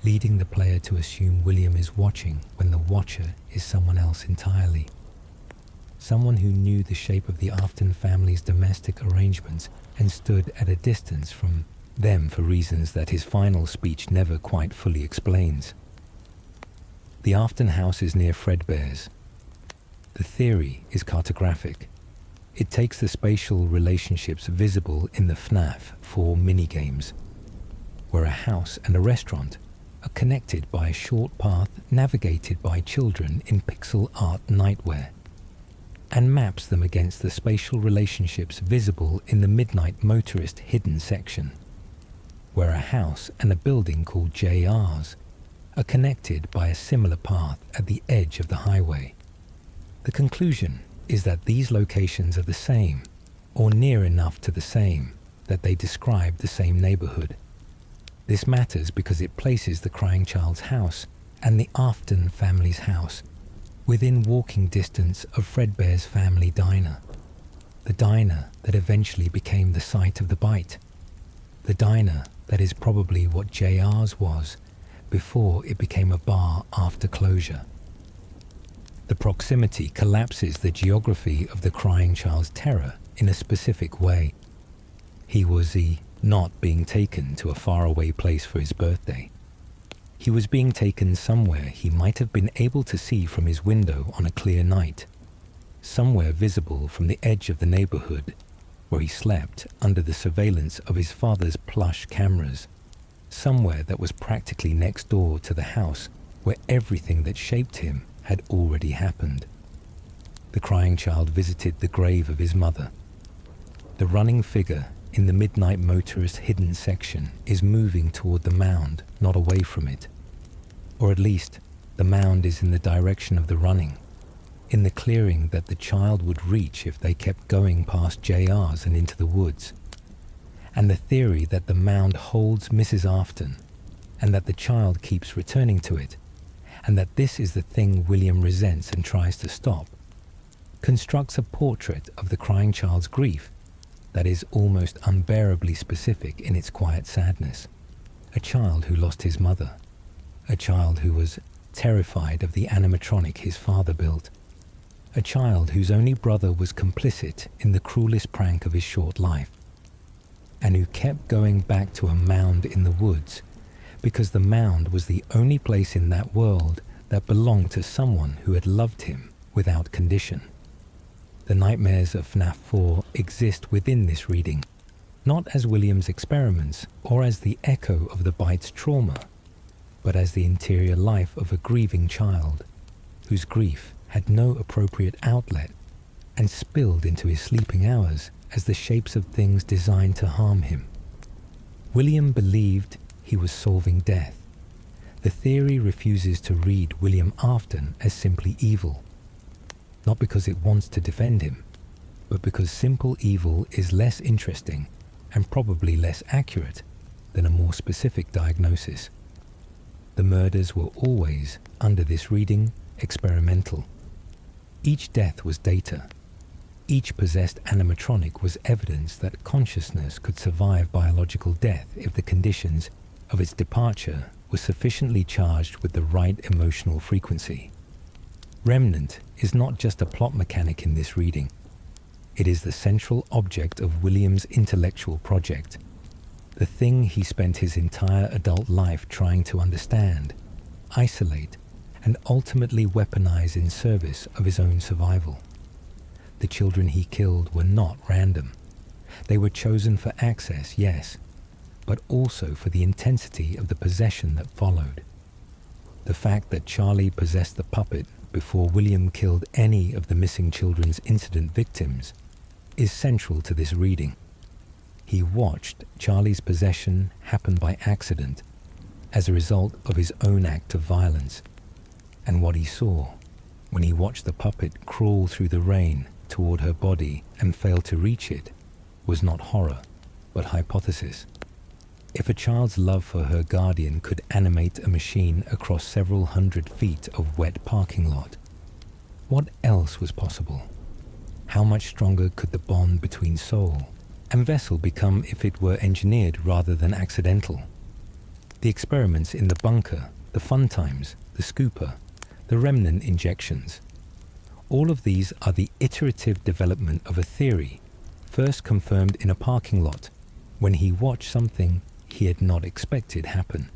Speaker 1: leading the player to assume William is watching when the watcher is someone else entirely. Someone who knew the shape of the Afton family's domestic arrangements and stood at a distance from them for reasons that his final speech never quite fully explains. The Afton house is near Fredbear's. The theory is cartographic. It takes the spatial relationships visible in the FNAF 4 minigames, where a house and a restaurant are connected by a short path navigated by children in pixel art nightwear, and maps them against the spatial relationships visible in the Midnight Motorist hidden section, where a house and a building called JR's are connected by a similar path at the edge of the highway. The conclusion is that these locations are the same, or near enough to the same, that they describe the same neighborhood. This matters because it places the crying child's house and the Afton family's house within walking distance of Fredbear's family diner, the diner that eventually became the site of the bite, the diner that is probably what JR's was before it became a bar after closure. The proximity collapses the geography of the crying child's terror in a specific way. He was not being taken to a faraway place for his birthday. He was being taken somewhere he might have been able to see from his window on a clear night, somewhere visible from the edge of the neighborhood, where he slept under the surveillance of his father's plush cameras, somewhere that was practically next door to the house where everything that shaped him had already happened. The crying child visited the grave of his mother. The running figure in the Midnight Motorist hidden section is moving toward the mound, not away from it. Or at least, the mound is in the direction of the running, in the clearing that the child would reach if they kept going past JR's and into the woods. And the theory that the mound holds Mrs. Afton, and that the child keeps returning to it, and that this is the thing William resents and tries to stop, constructs a portrait of the crying child's grief that is almost unbearably specific in its quiet sadness. A child who lost his mother. A child who was terrified of the animatronic his father built. A child whose only brother was complicit in the cruelest prank of his short life. And who kept going back to a mound in the woods because the mound was the only place in that world that belonged to someone who had loved him without condition. The nightmares of FNAF 4 exist within this reading, not as William's experiments or as the echo of the bite's trauma, but as the interior life of a grieving child whose grief had no appropriate outlet and spilled into his sleeping hours as the shapes of things designed to harm him. William believed he was solving death. The theory refuses to read William Afton as simply evil, not because it wants to defend him, but because simple evil is less interesting and probably less accurate than a more specific diagnosis. The murders were always, under this reading, experimental. Each death was data. Each possessed animatronic was evidence that consciousness could survive biological death if the conditions of its departure were sufficiently charged with the right emotional frequency. Remnant is not just a plot mechanic in this reading. It is the central object of William's intellectual project, the thing he spent his entire adult life trying to understand, isolate, and ultimately weaponize in service of his own survival. The children he killed were not random. They were chosen for access, yes, but also for the intensity of the possession that followed. The fact that Charlie possessed the puppet before William killed any of the missing children's incident victims is central to this reading. He watched Charlie's possession happen by accident as a result of his own act of violence, and what he saw when he watched the puppet crawl through the rain toward her body and fail to reach it was not horror, but hypothesis. If a child's love for her guardian could animate a machine across several hundred feet of wet parking lot, what else was possible? How much stronger could the bond between soul and vessel become if it were engineered rather than accidental? The experiments in the bunker, the fun times, the scooper, the remnant injections, all of these are the iterative development of a theory, first confirmed in a parking lot when he watched something he had not expected happen.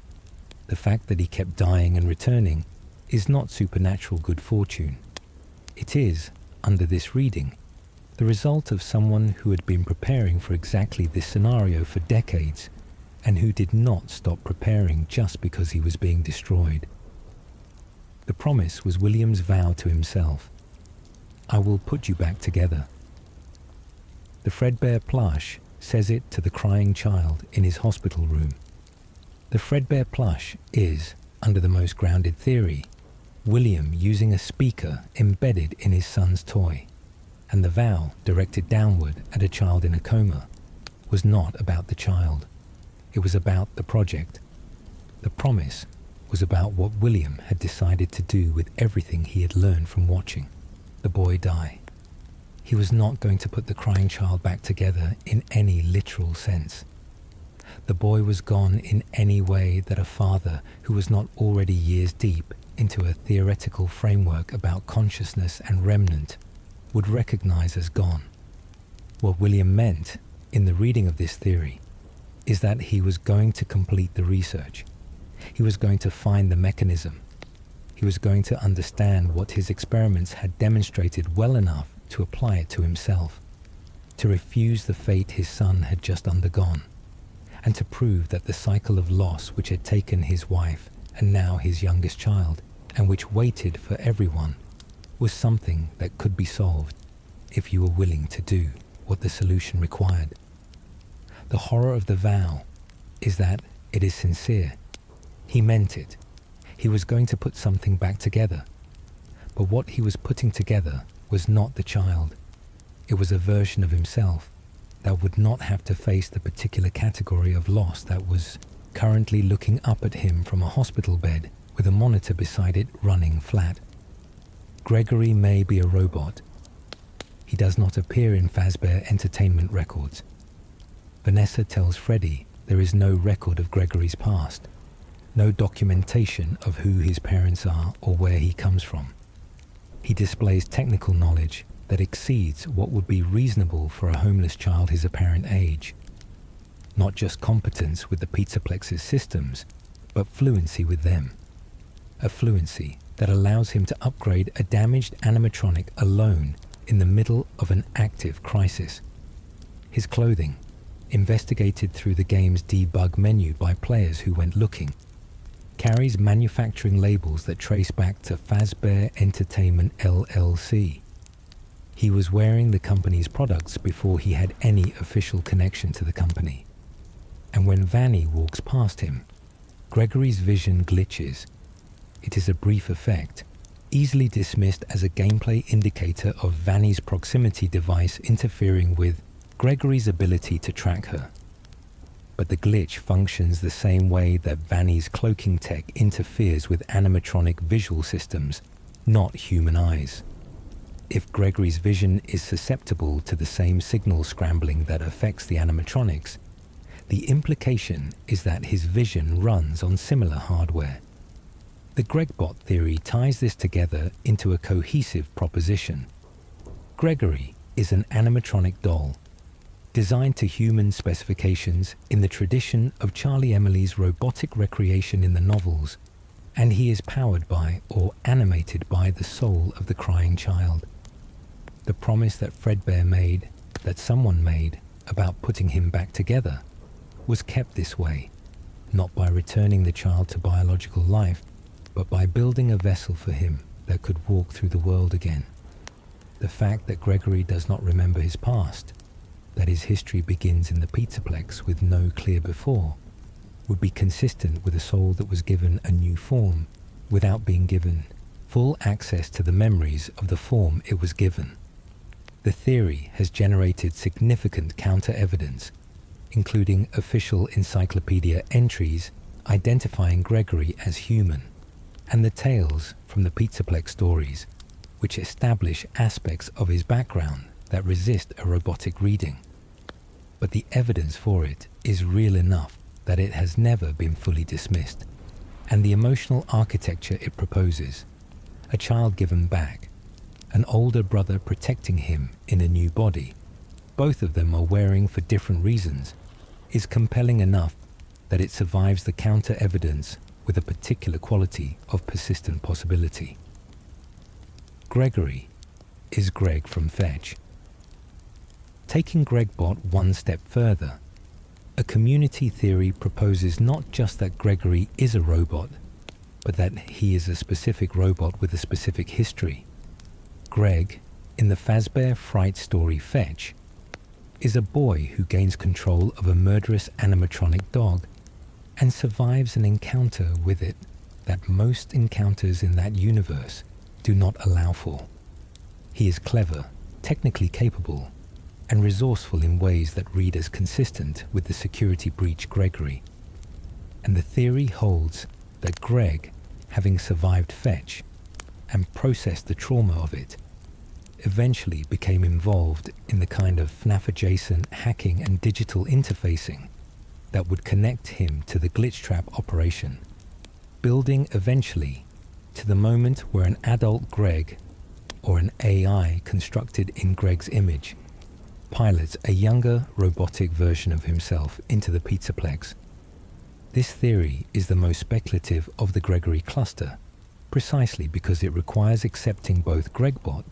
Speaker 1: The fact that he kept dying and returning is not supernatural good fortune. It is, under this reading, the result of someone who had been preparing for exactly this scenario for decades and who did not stop preparing just because he was being destroyed. The promise was William's vow to himself. I will put you back together. The Fredbear plush says it to the crying child in his hospital room. The Fredbear plush is, under the most grounded theory, William using a speaker embedded in his son's toy, and the vow directed downward at a child in a coma was not about the child. It was about the project. The promise was about what William had decided to do with everything he had learned from watching the boy die. He was not going to put the crying child back together in any literal sense. The boy was gone in any way that a father who was not already years deep into a theoretical framework about consciousness and remnant would recognize as gone. What William meant in the reading of this theory is that he was going to complete the research. He was going to find the mechanism. He was going to understand what his experiments had demonstrated well enough to apply it to himself, to refuse the fate his son had just undergone, and to prove that the cycle of loss which had taken his wife and now his youngest child, and which waited for everyone, was something that could be solved if you were willing to do what the solution required. The horror of the vow is that it is sincere. He meant it. He was going to put something back together. But what he was putting together was not the child. It was a version of himself that would not have to face the particular category of loss that was currently looking up at him from a hospital bed with a monitor beside it running flat. Gregory may be a robot. He does not appear in Fazbear Entertainment records. Vanessa tells Freddy there is no record of Gregory's past, no documentation of who his parents are or where he comes from. He displays technical knowledge that exceeds what would be reasonable for a homeless child his apparent age. Not just competence with the Pizzaplex's systems, but fluency with them. A fluency that allows him to upgrade a damaged animatronic alone in the middle of an active crisis. His clothing, investigated through the game's debug menu by players who went looking, carries manufacturing labels that trace back to Fazbear Entertainment LLC. He was wearing the company's products before he had any official connection to the company. And when Vanny walks past him, Gregory's vision glitches. It is a brief effect, easily dismissed as a gameplay indicator of Vanny's proximity device interfering with Gregory's ability to track her. But the glitch functions the same way that Vanny's cloaking tech interferes with animatronic visual systems, not human eyes. If Gregory's vision is susceptible to the same signal scrambling that affects the animatronics, the implication is that his vision runs on similar hardware. The Gregbot theory ties this together into a cohesive proposition. Gregory is an animatronic doll, designed to human specifications in the tradition of Charlie Emily's robotic recreation in the novels, and he is powered by or animated by the soul of the crying child. The promise that Fredbear made, that someone made, about putting him back together, was kept this way, not by returning the child to biological life, but by building a vessel for him that could walk through the world again. The fact that Gregory does not remember his past, that his history begins in the Pizzaplex with no clear before, would be consistent with a soul that was given a new form without being given full access to the memories of the form it was given. The theory has generated significant counter-evidence, including official encyclopedia entries identifying Gregory as human, and the tales from the Pizzaplex stories, which establish aspects of his background that resist a robotic reading. But the evidence for it is real enough that it has never been fully dismissed, and the emotional architecture it proposes, a child given back, an older brother protecting him in a new body, both of them are wearing for different reasons, is compelling enough that it survives the counter-evidence with a particular quality of persistent possibility. Gregory is Greg from Fetch. Taking Gregbot one step further, a community theory proposes not just that Gregory is a robot, but that he is a specific robot with a specific history. Greg, in the Fazbear Fright story Fetch, is a boy who gains control of a murderous animatronic dog and survives an encounter with it that most encounters in that universe do not allow for. He is clever, technically capable, and resourceful in ways that read as consistent with the security breach Gregory. And the theory holds that Greg, having survived Fetch and processed the trauma of it, eventually became involved in the kind of FNAF-adjacent hacking and digital interfacing that would connect him to the glitch trap operation, building eventually to the moment where an adult Greg, or an AI constructed in Greg's image, pilots a younger robotic version of himself into the Pizzaplex. This theory is the most speculative of the Gregory cluster, precisely because it requires accepting both Gregbot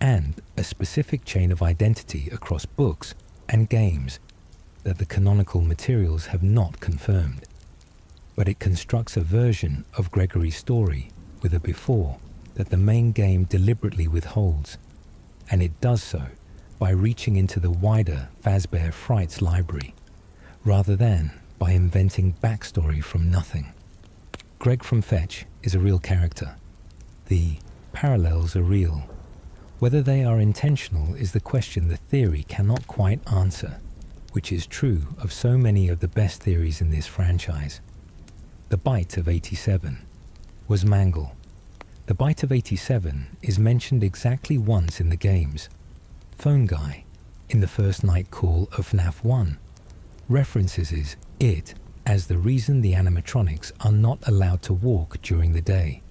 Speaker 1: and a specific chain of identity across books and games that the canonical materials have not confirmed. But it constructs a version of Gregory's story with a before that the main game deliberately withholds, and it does so by reaching into the wider Fazbear Frights library, rather than by inventing backstory from nothing. Greg from Fetch is a real character. The parallels are real. Whether they are intentional is the question the theory cannot quite answer, which is true of so many of the best theories in this franchise. The Bite of 87 was Mangle. The Bite of 87 is mentioned exactly once in the games. Phone Guy, in the first night call of FNAF 1, references it as the reason the animatronics are not allowed to walk during the day.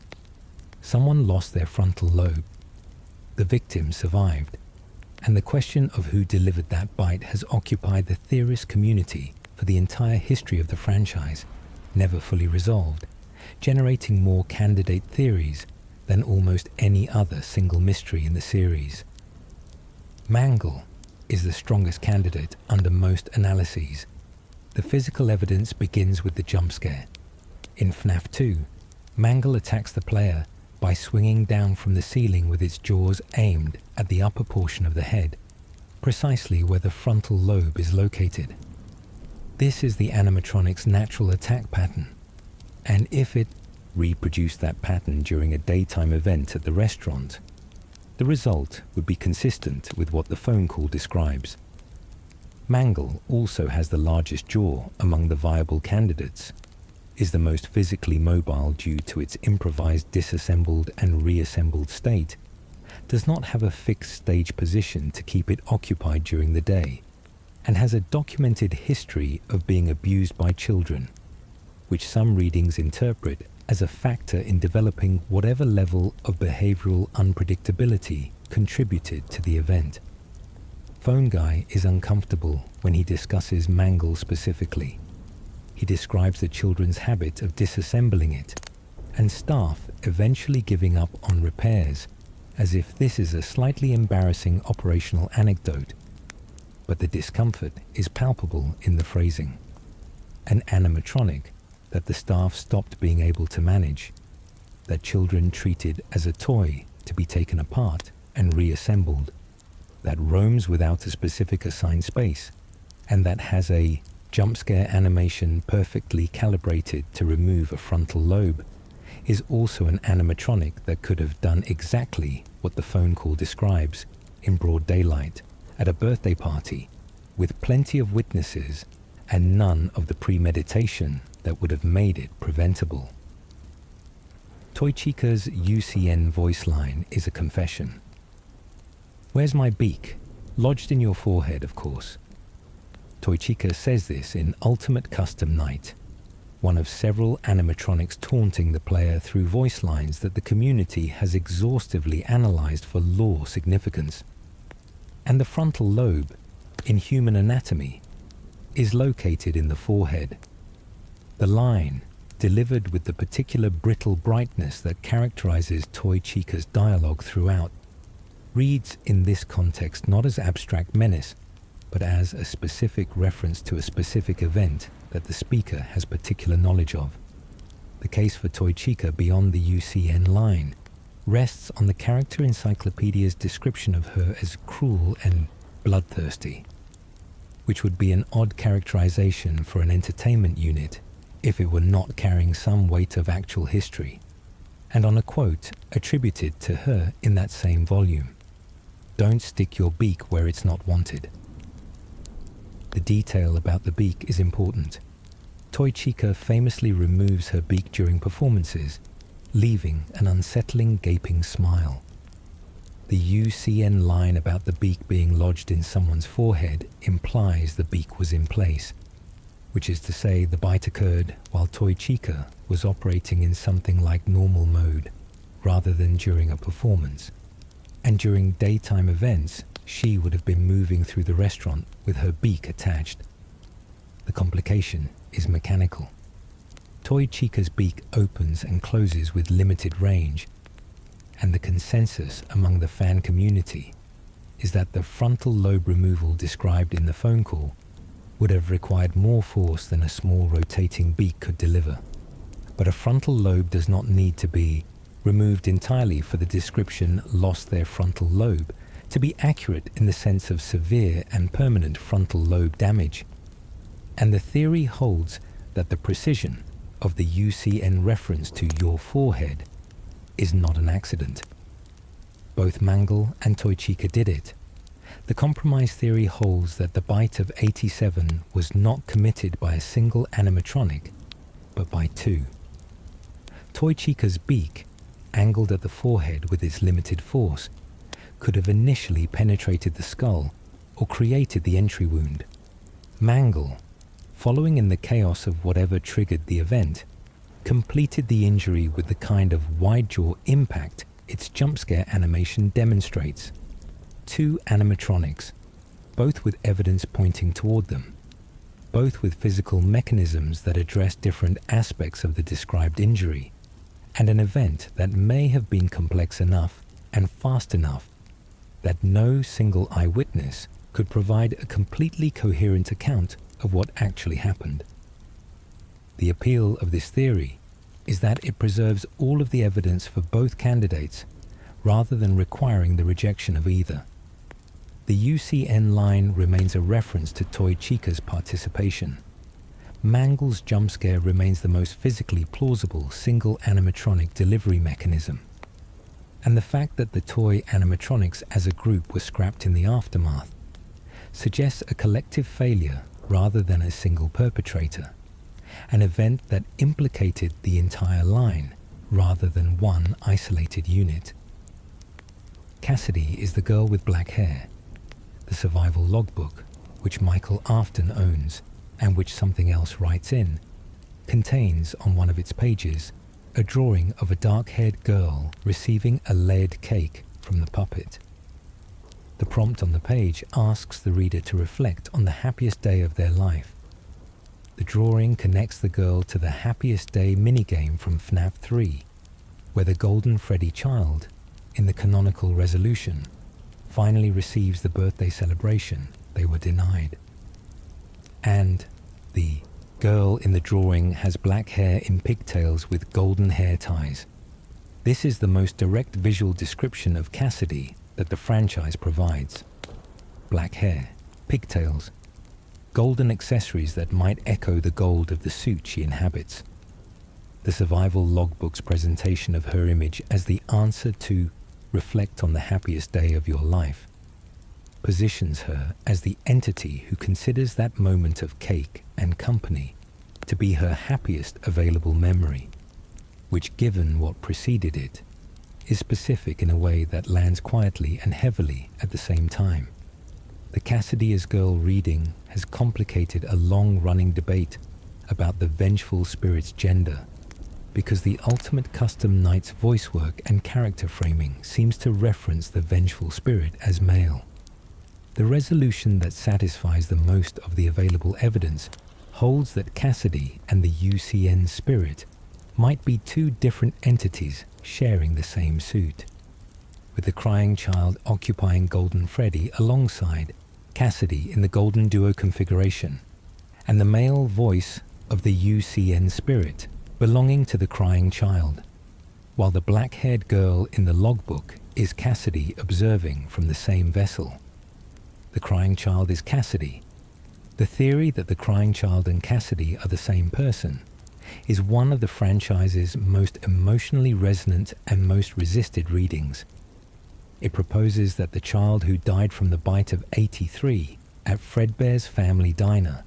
Speaker 1: Someone lost their frontal lobe. The victim survived, and the question of who delivered that bite has occupied the theorist community for the entire history of the franchise, never fully resolved, generating more candidate theories than almost any other single mystery in the series. Mangle is the strongest candidate under most analyses. The physical evidence begins with the jump scare. In FNAF 2, Mangle attacks the player by swinging down from the ceiling with its jaws aimed at the upper portion of the head, precisely where the frontal lobe is located. This is the animatronic's natural attack pattern, and if it reproduced that pattern during a daytime event at the restaurant, the result would be consistent with what the phone call describes. Mangle also has the largest jaw among the viable candidates, is the most physically mobile due to its improvised disassembled and reassembled state, does not have a fixed stage position to keep it occupied during the day, and has a documented history of being abused by children, which some readings interpret as a factor in developing whatever level of behavioral unpredictability contributed to the event. Phone Guy is uncomfortable when he discusses Mangle specifically. He describes the children's habit of disassembling it, and staff eventually giving up on repairs, as if this is a slightly embarrassing operational anecdote. But the discomfort is palpable in the phrasing. An animatronic that the staff stopped being able to manage, that children treated as a toy to be taken apart and reassembled, that roams without a specific assigned space, and that has a jump scare animation perfectly calibrated to remove a frontal lobe, is also an animatronic that could have done exactly what the phone call describes in broad daylight at a birthday party with plenty of witnesses and none of the premeditation that would have made it preventable. Toy Chica's UCN voice line is a confession. "Where's my beak?" Lodged in your forehead, of course. Toy Chica says this in Ultimate Custom Night, one of several animatronics taunting the player through voice lines that the community has exhaustively analyzed for lore significance. And the frontal lobe, in human anatomy, is located in the forehead. The line, delivered with the particular brittle brightness that characterizes Toy Chica's dialogue throughout, reads in this context not as abstract menace, but as a specific reference to a specific event that the speaker has particular knowledge of. The case for Toy Chica beyond the UCN line rests on the character encyclopedia's description of her as cruel and bloodthirsty, which would be an odd characterization for an entertainment unit if it were not carrying some weight of actual history, and on a quote attributed to her in that same volume: "Don't stick your beak where it's not wanted." The detail about the beak is important. Toy Chica famously removes her beak during performances, leaving an unsettling gaping smile. The UCN line about the beak being lodged in someone's forehead implies the beak was in place, which is to say the bite occurred while Toy Chica was operating in something like normal mode, rather than during a performance. And during daytime events, she would have been moving through the restaurant with her beak attached. The complication is mechanical. Toy Chica's beak opens and closes with limited range, and the consensus among the fan community is that the frontal lobe removal described in the phone call would have required more force than a small rotating beak could deliver. But a frontal lobe does not need to be removed entirely for the description "lost their frontal lobe" to be accurate in the sense of severe and permanent frontal lobe damage. And the theory holds that the precision of the UCN reference to "your forehead" is not an accident. Both Mangle and Toy Chica did it. The compromise theory holds that the bite of 87 was not committed by a single animatronic, but by two. Toy Chica's beak, angled at the forehead with its limited force, could have initially penetrated the skull or created the entry wound. Mangle, following in the chaos of whatever triggered the event, completed the injury with the kind of wide-jaw impact its jump scare animation demonstrates. Two animatronics, both with evidence pointing toward them, both with physical mechanisms that address different aspects of the described injury, and an event that may have been complex enough and fast enough that no single eyewitness could provide a completely coherent account of what actually happened. The appeal of this theory is that it preserves all of the evidence for both candidates rather than requiring the rejection of either. The UCN line remains a reference to Toy Chica's participation. Mangle's jump scare remains the most physically plausible single animatronic delivery mechanism. And the fact that the toy animatronics as a group were scrapped in the aftermath suggests a collective failure rather than a single perpetrator, an event that implicated the entire line rather than one isolated unit. Cassidy is the girl with black hair. The survival logbook, which Michael Afton owns and which Something Else writes in, contains on one of its pages a drawing of a dark-haired girl receiving a lead cake from the puppet. The prompt on the page asks the reader to reflect on the happiest day of their life. The drawing connects the girl to the Happiest Day minigame from FNAF 3, where the Golden Freddy child, in the canonical resolution, finally receives the birthday celebration they were denied. And the girl in the drawing has black hair in pigtails with golden hair ties. This is the most direct visual description of Cassidy that the franchise provides. Black hair, pigtails, golden accessories that might echo the gold of the suit she inhabits. The survival logbook's presentation of her image as the answer to reflect on the happiest day of your life positions her as the entity who considers that moment of cake and company to be her happiest available memory, which, given what preceded it, is specific in a way that lands quietly and heavily at the same time. The Cassidy as Girl reading has complicated a long-running debate about the vengeful spirit's gender, because the Ultimate Custom Knight's voice work and character framing seems to reference the vengeful spirit as male. The resolution that satisfies the most of the available evidence holds that Cassidy and the UCN spirit might be two different entities sharing the same suit, with the crying child occupying Golden Freddy alongside Cassidy in the Golden Duo configuration, and the male voice of the UCN spirit belonging to the crying child, while the black-haired girl in the logbook is Cassidy observing from the same vessel. The crying child is Cassidy. The theory that the crying child and Cassidy are the same person is one of the franchise's most emotionally resonant and most resisted readings. It proposes that the child who died from the bite of 83 at Fredbear's family diner,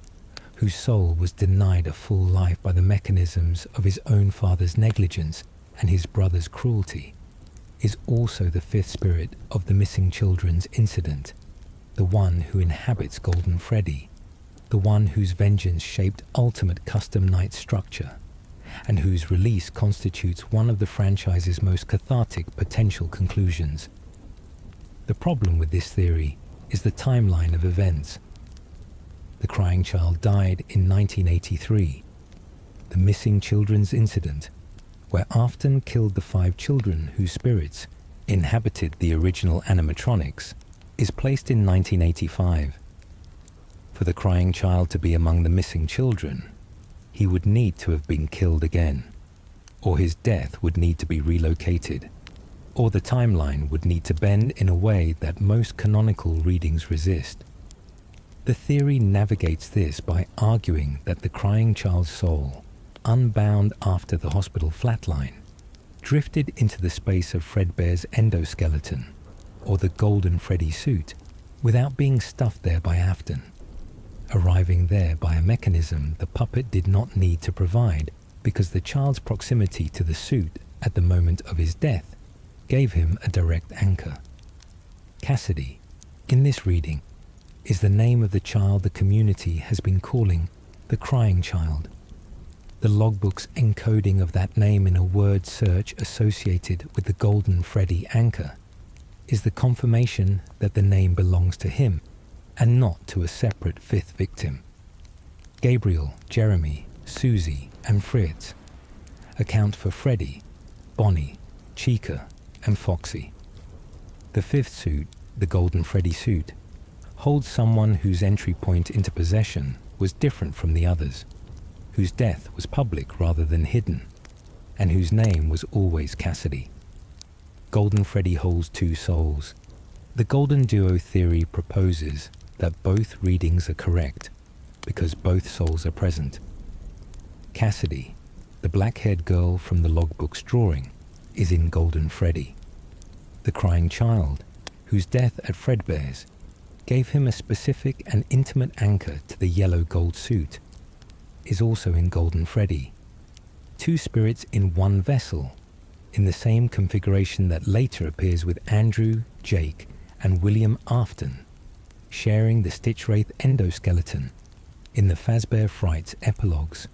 Speaker 1: whose soul was denied a full life by the mechanisms of his own father's negligence and his brother's cruelty, is also the fifth spirit of the missing children's incident, the one who inhabits Golden Freddy, the one whose vengeance shaped Ultimate Custom Night structure, and whose release constitutes one of the franchise's most cathartic potential conclusions. The problem with this theory is the timeline of events. The crying child died in 1983. The missing children's incident, where Afton killed the 5 children whose spirits inhabited the original animatronics, is placed in 1985. For the crying child to be among the missing children, he would need to have been killed again, or his death would need to be relocated, or the timeline would need to bend in a way that most canonical readings resist. The theory navigates this by arguing that the crying child's soul, unbound after the hospital flatline, drifted into the space of Fredbear's endoskeleton, or the Golden Freddy suit, without being stuffed there by Afton, arriving there by a mechanism the puppet did not need to provide because the child's proximity to the suit at the moment of his death gave him a direct anchor. Cassidy, in this reading, is the name of the child the community has been calling the crying child. The logbook's encoding of that name in a word search associated with the Golden Freddy anchor is the confirmation that the name belongs to him and not to a separate fifth victim. Gabriel, Jeremy, Susie, and Fritz account for Freddy, Bonnie, Chica, and Foxy. The fifth suit, the Golden Freddy suit, holds someone whose entry point into possession was different from the others, whose death was public rather than hidden, and whose name was always Cassidy. Golden Freddy holds two souls. The Golden Duo theory proposes that both readings are correct because both souls are present. Cassidy, the black-haired girl from the logbook's drawing, is in Golden Freddy. The crying child, whose death at Fredbear's gave him a specific and intimate anchor to the yellow gold suit, is also in Golden Freddy. Two spirits in one vessel, in the same configuration that later appears with Andrew, Jake, and William Afton, sharing the Stitch Wraith endoskeleton in the Fazbear Fright's epilogues.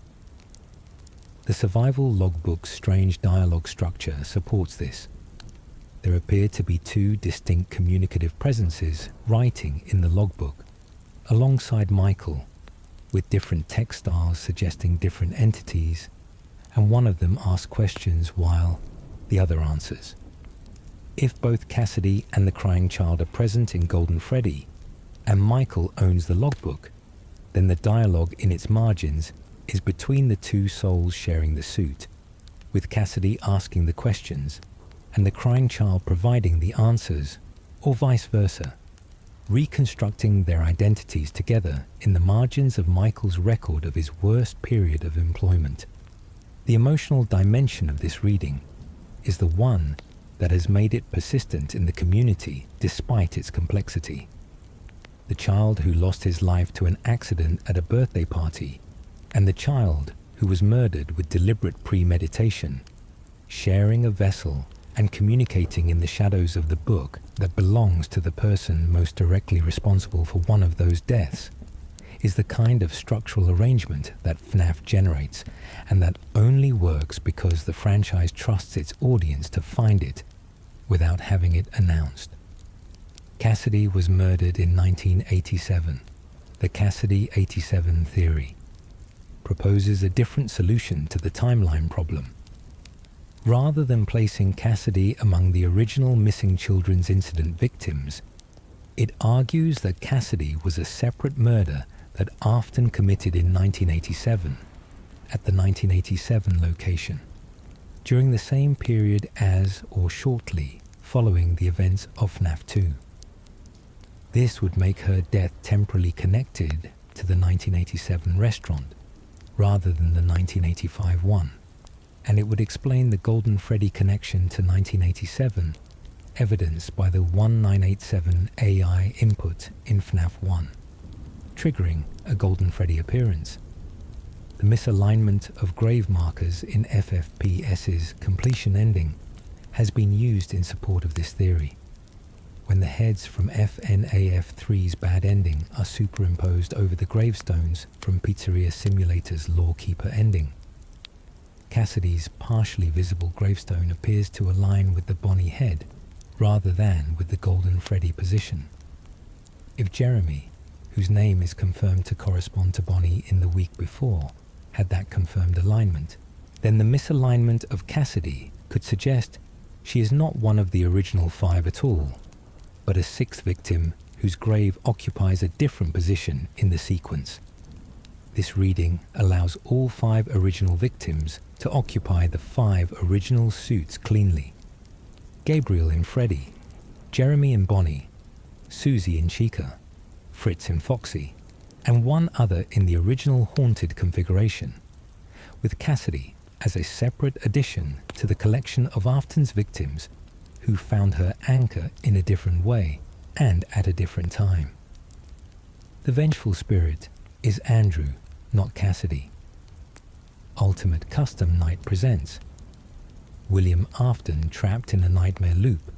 Speaker 1: The survival logbook's strange dialogue structure supports this. There appear to be two distinct communicative presences writing in the logbook, alongside Michael, with different text styles suggesting different entities, and one of them asks questions while the other answers. If both Cassidy and the crying child are present in Golden Freddy, and Michael owns the logbook, then the dialogue in its margins is between the two souls sharing the suit, with Cassidy asking the questions and the crying child providing the answers, or vice versa, reconstructing their identities together in the margins of Michael's record of his worst period of employment. The emotional dimension of this reading is the one that has made it persistent in the community despite its complexity. The child who lost his life to an accident at a birthday party, and the child who was murdered with deliberate premeditation, sharing a vessel and communicating in the shadows of the book that belongs to the person most directly responsible for one of those deaths, is the kind of structural arrangement that FNAF generates, and that only works because the franchise trusts its audience to find it without having it announced. Cassidy was murdered in 1987. The Cassidy 87 theory proposes a different solution to the timeline problem. Rather than placing Cassidy among the original missing children's incident victims, it argues that Cassidy was a separate murder that Afton committed in 1987 at the 1987 location, during the same period as or shortly following the events of FNAF 2. This would make her death temporally connected to the 1987 restaurant rather than the 1985 one, and it would explain the Golden Freddy connection to 1987, evidenced by the 1987 AI input in FNAF 1, triggering a Golden Freddy appearance. The misalignment of grave markers in FFPS's completion ending has been used in support of this theory. When the heads from FNAF 3's bad ending are superimposed over the gravestones from Pizzeria Simulator's Lawkeeper ending, Cassidy's partially visible gravestone appears to align with the Bonnie head rather than with the Golden Freddy position. If Jeremy, whose name is confirmed to correspond to Bonnie in the week before, had that confirmed alignment, then the misalignment of Cassidy could suggest she is not one of the original 5 at all, but a 6th victim whose grave occupies a different position in the sequence. This reading allows all 5 original victims to occupy the 5 original suits cleanly. Gabriel in Freddy, Jeremy in Bonnie, Susie in Chica, Fritz in Foxy, and one other in the original Haunted configuration, with Cassidy as a separate addition to the collection of Afton's victims who found her anchor in a different way and at a different time. The vengeful spirit is Andrew, not Cassidy. Ultimate Custom Night presents William Afton trapped in a nightmare loop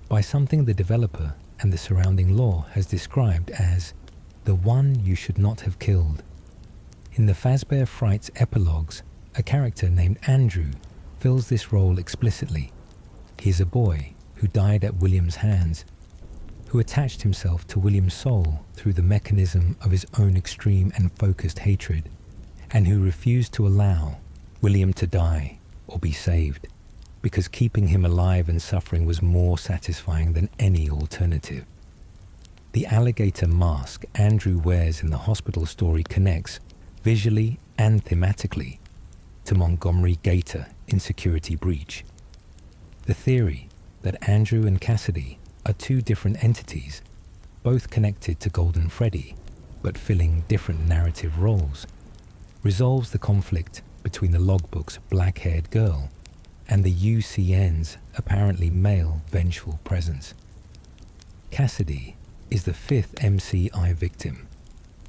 Speaker 1: by something the developer and the surrounding lore has described as the one you should not have killed. In the Fazbear Fright's epilogues, a character named Andrew fills this role explicitly. He is a boy who died at William's hands, who attached himself to William's soul through the mechanism of his own extreme and focused hatred, and who refused to allow William to die or be saved, because keeping him alive and suffering was more satisfying than any alternative. The alligator mask Andrew wears in the hospital story connects, visually and thematically, to Montgomery Gator in Security Breach. The theory that Andrew and Cassidy are two different entities, both connected to Golden Freddy, but filling different narrative roles, resolves the conflict between the logbook's black-haired girl and the UCN's apparently male vengeful presence. Cassidy is the fifth MCI victim,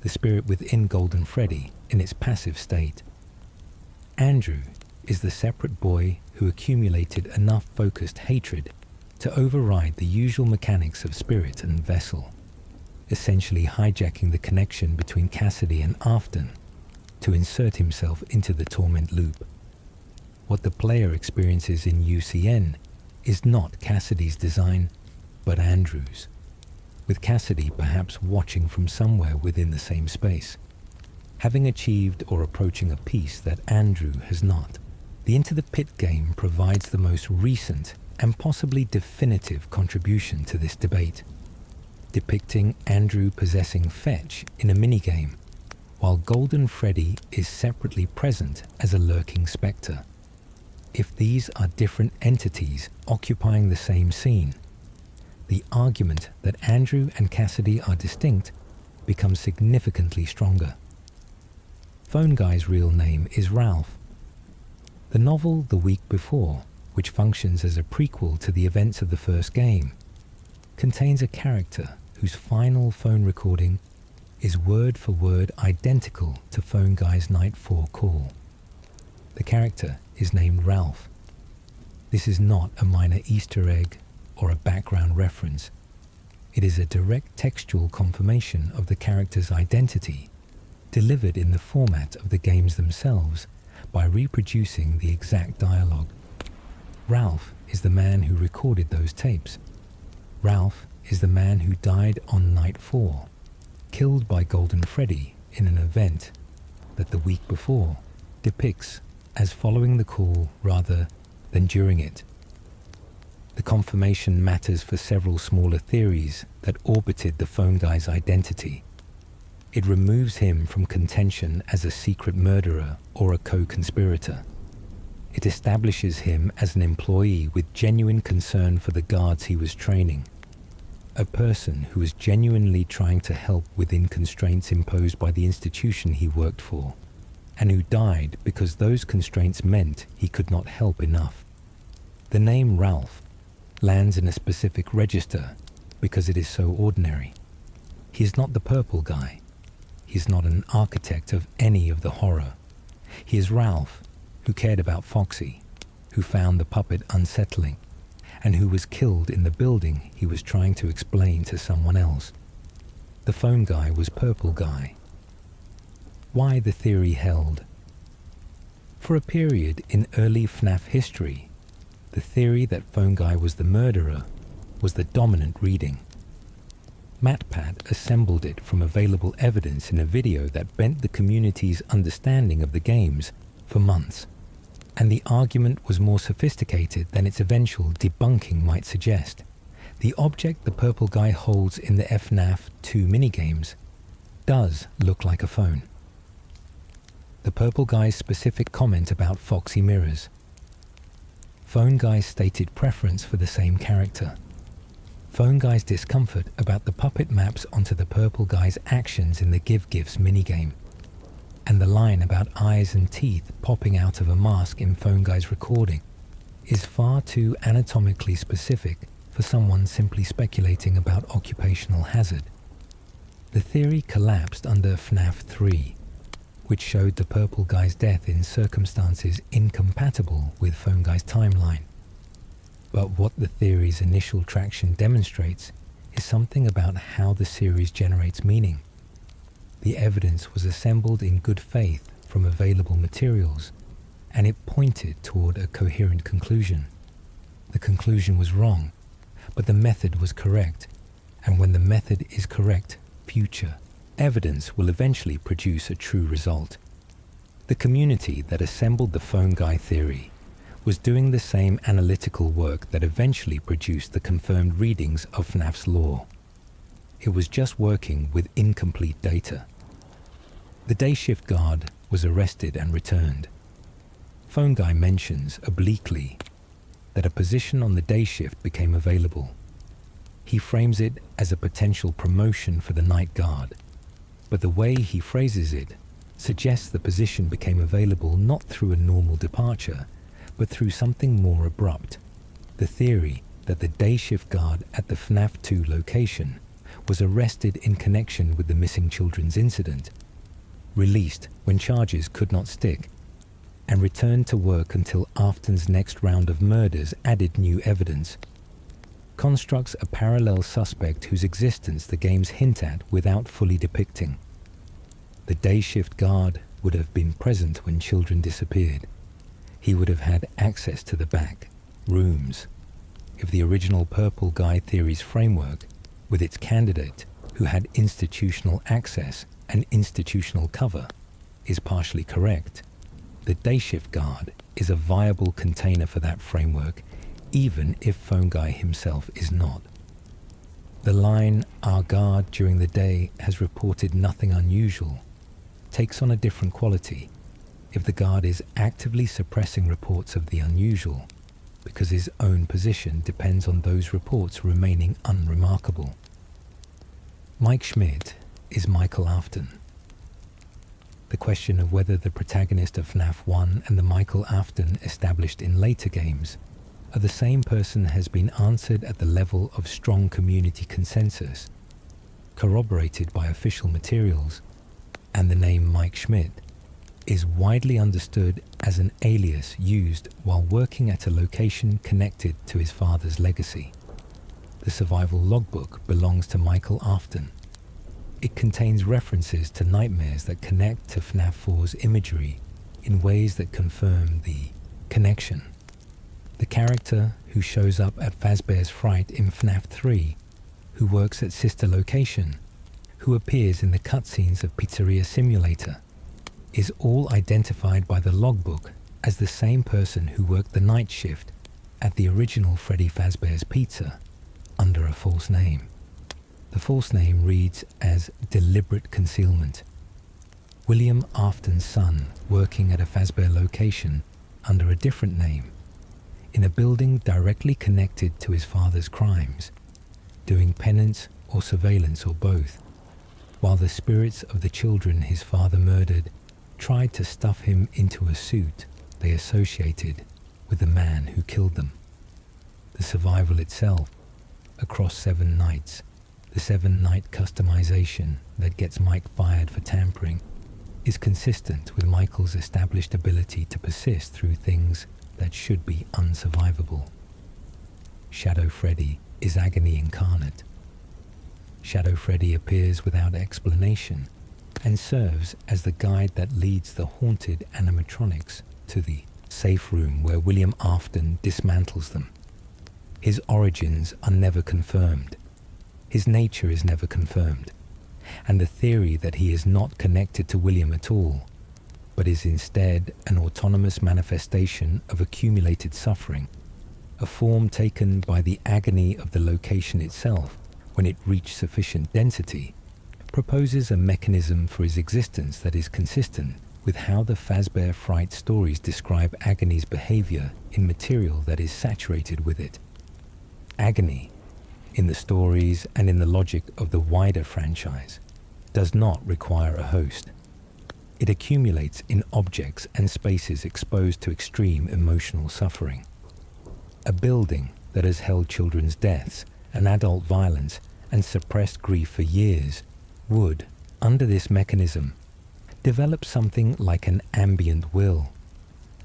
Speaker 1: the spirit within Golden Freddy in its passive state. Andrew is the separate boy who accumulated enough focused hatred to override the usual mechanics of spirit and vessel, essentially hijacking the connection between Cassidy and Afton to insert himself into the torment loop. What the player experiences in UCN is not Cassidy's design, but Andrew's, with Cassidy perhaps watching from somewhere within the same space, having achieved or approaching a peace that Andrew has not. The Into the Pit game provides the most recent and possibly definitive contribution to this debate, depicting Andrew possessing Fetch in a minigame, while Golden Freddy is separately present as a lurking spectre. If these are different entities occupying the same scene, the argument that Andrew and Cassidy are distinct becomes significantly stronger. Phone Guy's real name is Ralph. The novel The Week Before, which functions as a prequel to the events of the first game, contains a character whose final phone recording is word for word identical to Phone Guy's Night 4 call. The character is named Ralph. This is not a minor Easter egg or a background reference. It is a direct textual confirmation of the character's identity, delivered in the format of the games themselves by reproducing the exact dialogue. Ralph is the man who recorded those tapes. Ralph is the man who died on Night 4, killed by Golden Freddy in an event that The Week Before depicts as following the call rather than during it. The confirmation matters for several smaller theories that orbited the Phone Guy's identity. It removes him from contention as a secret murderer or a co-conspirator. It establishes him as an employee with genuine concern for the guards he was training, a person who was genuinely trying to help within constraints imposed by the institution he worked for, and who died because those constraints meant he could not help enough. The name Ralph lands in a specific register because it is so ordinary. He is not the purple guy. He is not an architect of any of the horror. He is Ralph, who cared about Foxy, who found the puppet unsettling, and who was killed in the building he was trying to explain to someone else. The Phone Guy was Purple Guy. Why the theory held? For a period in early FNAF history, the theory that Phone Guy was the murderer was the dominant reading. MatPat assembled it from available evidence in a video that bent the community's understanding of the games for months, and the argument was more sophisticated than its eventual debunking might suggest. The object the Purple Guy holds in the FNAF 2 minigames does look like a phone. The Purple Guy's specific comment about Foxy mirrors. Phone Guy's stated preference for the same character. Phone Guy's discomfort about the puppet maps onto the Purple Guy's actions in the Give Gifts minigame, and the line about eyes and teeth popping out of a mask in Phone Guy's recording is far too anatomically specific for someone simply speculating about occupational hazard. The theory collapsed under FNAF 3, which showed the Purple Guy's death in circumstances incompatible with Phone Guy's timeline. But what the theory's initial traction demonstrates is something about how the series generates meaning. The evidence was assembled in good faith from available materials, and it pointed toward a coherent conclusion. The conclusion was wrong, but the method was correct, and when the method is correct, future evidence will eventually produce a true result. The community that assembled the Phone Guy theory was doing the same analytical work that eventually produced the confirmed readings of FNAF's lore. It was just working with incomplete data. The day shift guard was arrested and returned. Phone Guy mentions obliquely that a position on the day shift became available. He frames it as a potential promotion for the night guard, but the way he phrases it suggests the position became available not through a normal departure, but through something more abrupt. The theory that the day shift guard at the FNAF 2 location was arrested in connection with the missing children's incident, released when charges could not stick, and returned to work until Afton's next round of murders added new evidence, constructs a parallel suspect whose existence the games hint at without fully depicting. The day shift guard would have been present when children disappeared. He would have had access to the back rooms. If the original Purple Guy theory's framework, with its candidate who had institutional access and institutional cover, is partially correct, the day shift guard is a viable container for that framework, even if Phone Guy himself is not. The line, "Our guard during the day has reported nothing unusual," takes on a different quality if the guard is actively suppressing reports of the unusual, because his own position depends on those reports remaining unremarkable. Mike Schmidt is Michael Afton. The question of whether the protagonist of FNAF 1 and the Michael Afton established in later games are the same person has been answered at the level of strong community consensus, corroborated by official materials, and the name Mike Schmidt is widely understood as an alias used while working at a location connected to his father's legacy. The survival logbook belongs to Michael Afton. It contains references to nightmares that connect to FNAF 4's imagery in ways that confirm the connection. The character who shows up at Fazbear's Fright in FNAF 3, who works at Sister Location, who appears in the cutscenes of Pizzeria Simulator, is all identified by the logbook as the same person who worked the night shift at the original Freddy Fazbear's Pizza under a false name. The false name reads as deliberate concealment. William Afton's son working at a Fazbear location under a different name, in a building directly connected to his father's crimes, doing penance or surveillance or both, while the spirits of the children his father murdered tried to stuff him into a suit they associated with the man who killed them. The survival itself, across 7 nights, the 7-night customization that gets Mike fired for tampering, is consistent with Michael's established ability to persist through things that should be unsurvivable. Shadow Freddy is agony incarnate. Shadow Freddy appears without explanation and serves as the guide that leads the haunted animatronics to the safe room where William Afton dismantles them. His origins are never confirmed. His nature is never confirmed. And the theory that he is not connected to William at all, but is instead an autonomous manifestation of accumulated suffering, a form taken by the agony of the location itself when it reached sufficient density, proposes a mechanism for his existence that is consistent with how the Fazbear Fright stories describe agony's behavior in material that is saturated with it. Agony, in the stories and in the logic of the wider franchise, does not require a host. It accumulates in objects and spaces exposed to extreme emotional suffering. A building that has held children's deaths and adult violence and suppressed grief for years would, under this mechanism, develop something like an ambient will,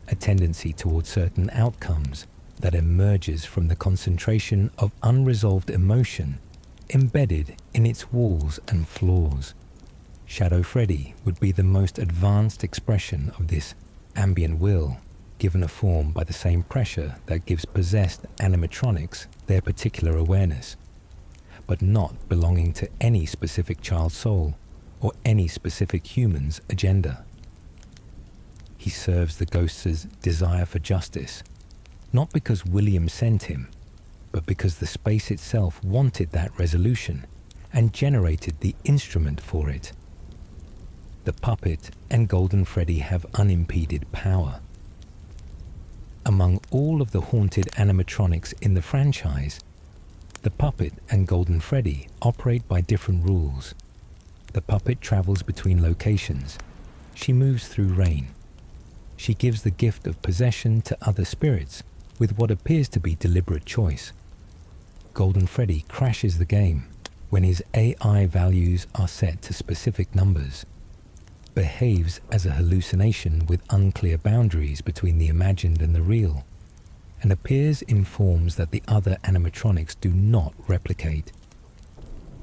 Speaker 1: a tendency towards certain outcomes that emerges from the concentration of unresolved emotion embedded in its walls and floors. Shadow Freddy would be the most advanced expression of this ambient will, given a form by the same pressure that gives possessed animatronics their particular awareness, but not belonging to any specific child's soul or any specific human's agenda. He serves the ghost's desire for justice, not because William sent him, but because the space itself wanted that resolution and generated the instrument for it. The puppet and Golden Freddy have unimpeded power. Among all of the haunted animatronics in the franchise, the puppet and Golden Freddy operate by different rules. The puppet travels between locations. She moves through rain. She gives the gift of possession to other spirits with what appears to be deliberate choice. Golden Freddy crashes the game when his AI values are set to specific numbers, behaves as a hallucination with unclear boundaries between the imagined and the real, and appears in forms that the other animatronics do not replicate.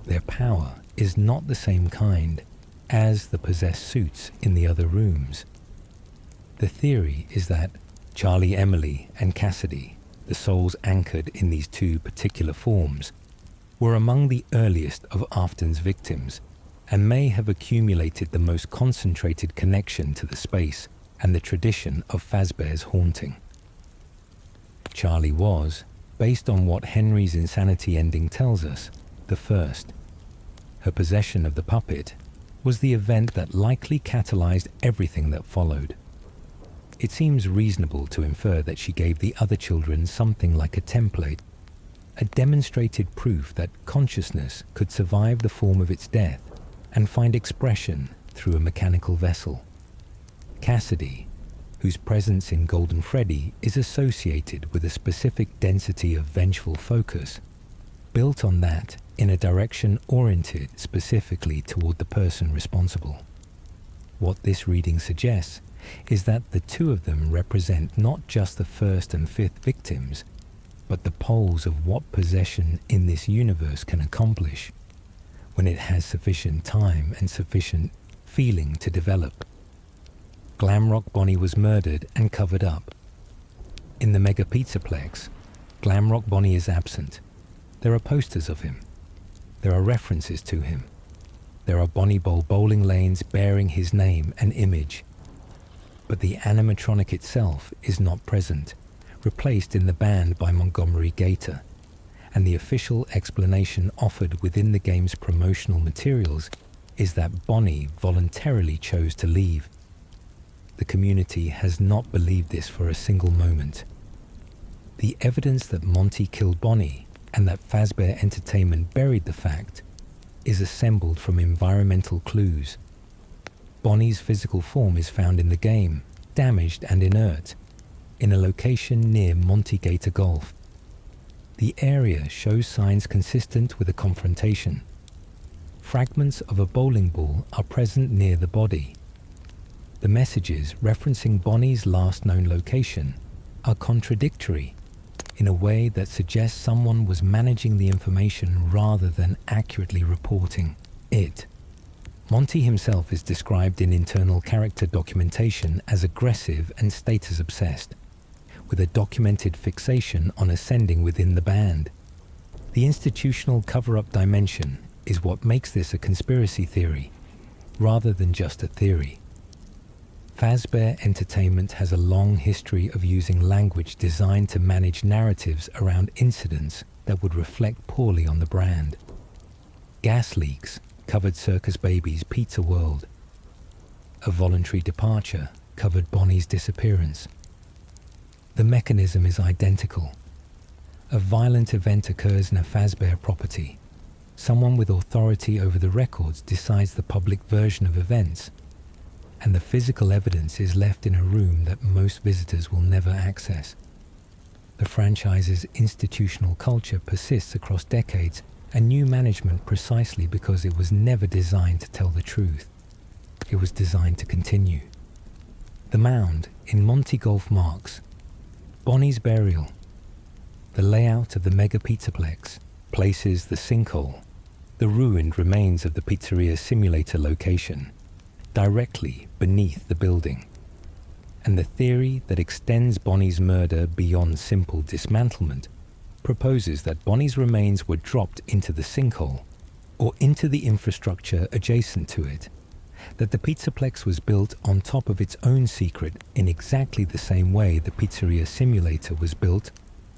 Speaker 1: Their power is not the same kind as the possessed suits in the other rooms. The theory is that Charlie, Emily, and Cassidy, the souls anchored in these two particular forms, were among the earliest of Afton's victims and may have accumulated the most concentrated connection to the space and the tradition of Fazbear's haunting. Charlie was, based on what Henry's insanity ending tells us, the first. Her possession of the puppet was the event that likely catalyzed everything that followed. It seems reasonable to infer that she gave the other children something like a template, a demonstrated proof that consciousness could survive the form of its death and find expression through a mechanical vessel. Cassidy, whose presence in Golden Freddy is associated with a specific density of vengeful focus, built on that in a direction oriented specifically toward the person responsible. What this reading suggests is that the two of them represent not just the first and fifth victims, but the poles of what possession in this universe can accomplish when it has sufficient time and sufficient feeling to develop. Glamrock Bonnie was murdered and covered up. In the Mega Pizzaplex, Glamrock Bonnie is absent. There are posters of him. There are references to him. There are Bonnie Bowl bowling lanes bearing his name and image. But the animatronic itself is not present, replaced in the band by Montgomery Gator, and the official explanation offered within the game's promotional materials is that Bonnie voluntarily chose to leave. The community has not believed this for a single moment. The evidence that Monty killed Bonnie and that Fazbear Entertainment buried the fact is assembled from environmental clues. Bonnie's physical form is found in the game, damaged and inert, in a location near Monty Gator Golf. The area shows signs consistent with a confrontation. Fragments of a bowling ball are present near the body. The messages referencing Bonnie's last known location are contradictory in a way that suggests someone was managing the information rather than accurately reporting it. Monty himself is described in internal character documentation as aggressive and status-obsessed, with a documented fixation on ascending within the band. The institutional cover-up dimension is what makes this a conspiracy theory, rather than just a theory. Fazbear Entertainment has a long history of using language designed to manage narratives around incidents that would reflect poorly on the brand. Gas leaks covered Circus Baby's Pizza World. A voluntary departure covered Bonnie's disappearance. The mechanism is identical. A violent event occurs in a Fazbear property. Someone with authority over the records decides the public version of events, and the physical evidence is left in a room that most visitors will never access. The franchise's institutional culture persists across decades and new management precisely because it was never designed to tell the truth. It was designed to continue. The mound in Monty Golf marks Bonnie's burial. The layout of the Mega Pizzaplex places the sinkhole, the ruined remains of the pizzeria simulator location, directly beneath the building. And the theory that extends Bonnie's murder beyond simple dismantlement proposes that Bonnie's remains were dropped into the sinkhole or into the infrastructure adjacent to it, that the Pizzaplex was built on top of its own secret in exactly the same way the pizzeria simulator was built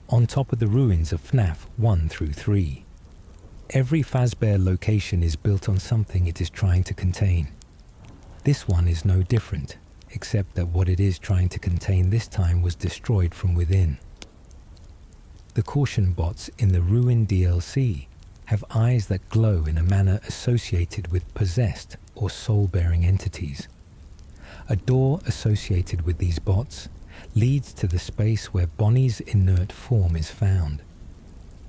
Speaker 1: on top of the ruins of FNAF 1 through 3. Every Fazbear location is built on something it is trying to contain. This one is no different, except that what it is trying to contain this time was destroyed from within. The caution bots in the Ruin DLC have eyes that glow in a manner associated with possessed or soul-bearing entities. A door associated with these bots leads to the space where Bonnie's inert form is found.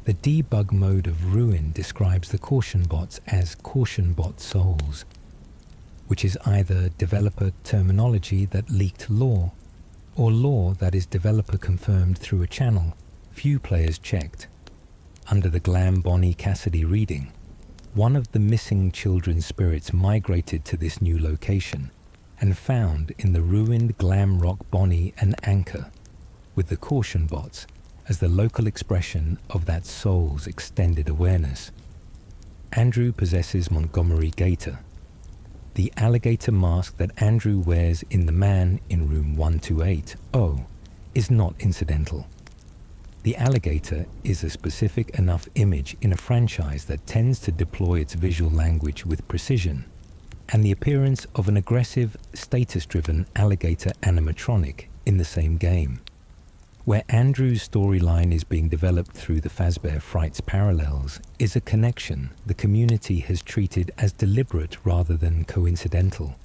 Speaker 1: The debug mode of Ruin describes the caution bots as caution bot souls, which is either developer terminology that leaked lore, or lore that is developer confirmed through a channel few players checked. Under the Glam Bonnie Cassidy reading, one of the missing children's spirits migrated to this new location and found in the ruined glam rock Bonnie an anchor, with the caution bots as the local expression of that soul's extended awareness. Andrew possesses Montgomery Gator. The alligator mask that Andrew wears in The Man in Room 128-0 is not incidental. The alligator is a specific enough image in a franchise that tends to deploy its visual language with precision, and the appearance of an aggressive, status-driven alligator animatronic in the same game. Where Andrew's storyline is being developed through the Fazbear Frights parallels is a connection the community has treated as deliberate rather than coincidental.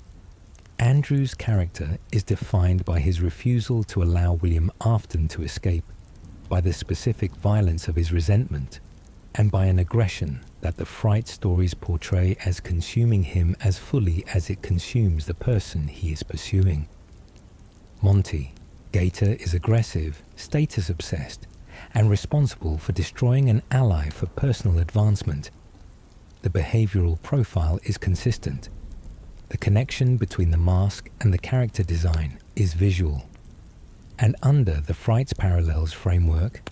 Speaker 1: Andrew's character is defined by his refusal to allow William Afton to escape, by the specific violence of his resentment, and by an aggression that the Fright stories portray as consuming him as fully as it consumes the person he is pursuing. Monty, Gator, is aggressive, status-obsessed, and responsible for destroying an ally for personal advancement. The behavioral profile is consistent. The connection between the mask and the character design is visual. And under the Frights Parallels framework,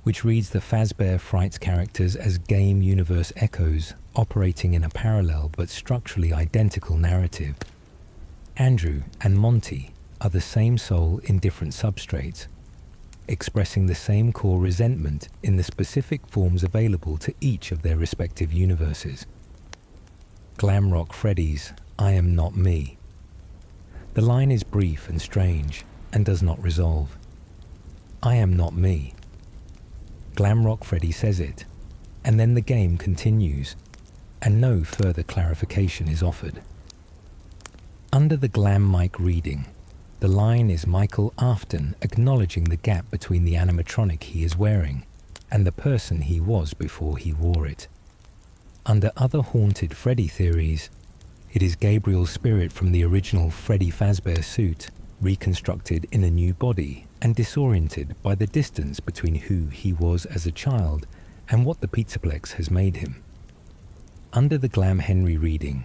Speaker 1: which reads the Fazbear Frights characters as game universe echoes operating in a parallel but structurally identical narrative, Andrew and Monty are the same soul in different substrates, expressing the same core resentment in the specific forms available to each of their respective universes. Glamrock Freddy's I Am Not Me. The line is brief and strange, and does not resolve. I am not me. Glamrock Freddy says it, and then the game continues, and no further clarification is offered. Under the Glam Mic reading, the line is Michael Afton acknowledging the gap between the animatronic he is wearing and the person he was before he wore it. Under other haunted Freddy theories, it is Gabriel's spirit from the original Freddy Fazbear suit reconstructed in a new body and disoriented by the distance between who he was as a child and what the Pizzaplex has made him. Under the Glam Henry reading,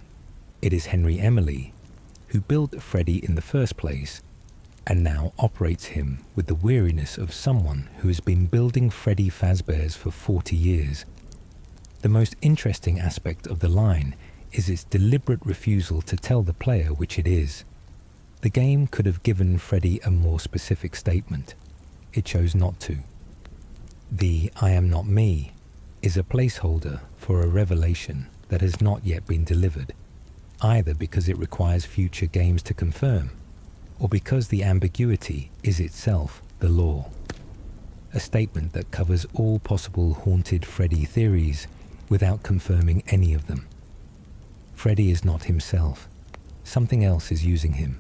Speaker 1: it is Henry Emily who built Freddy in the first place and now operates him with the weariness of someone who has been building Freddy Fazbears for 40 years. The most interesting aspect of the line is its deliberate refusal to tell the player which it is. The game could have given Freddy a more specific statement. It chose not to. The I Am Not Me is a placeholder for a revelation that has not yet been delivered, either because it requires future games to confirm, or because the ambiguity is itself the lore. A statement that covers all possible haunted Freddy theories without confirming any of them. Freddy is not himself. Something else is using him.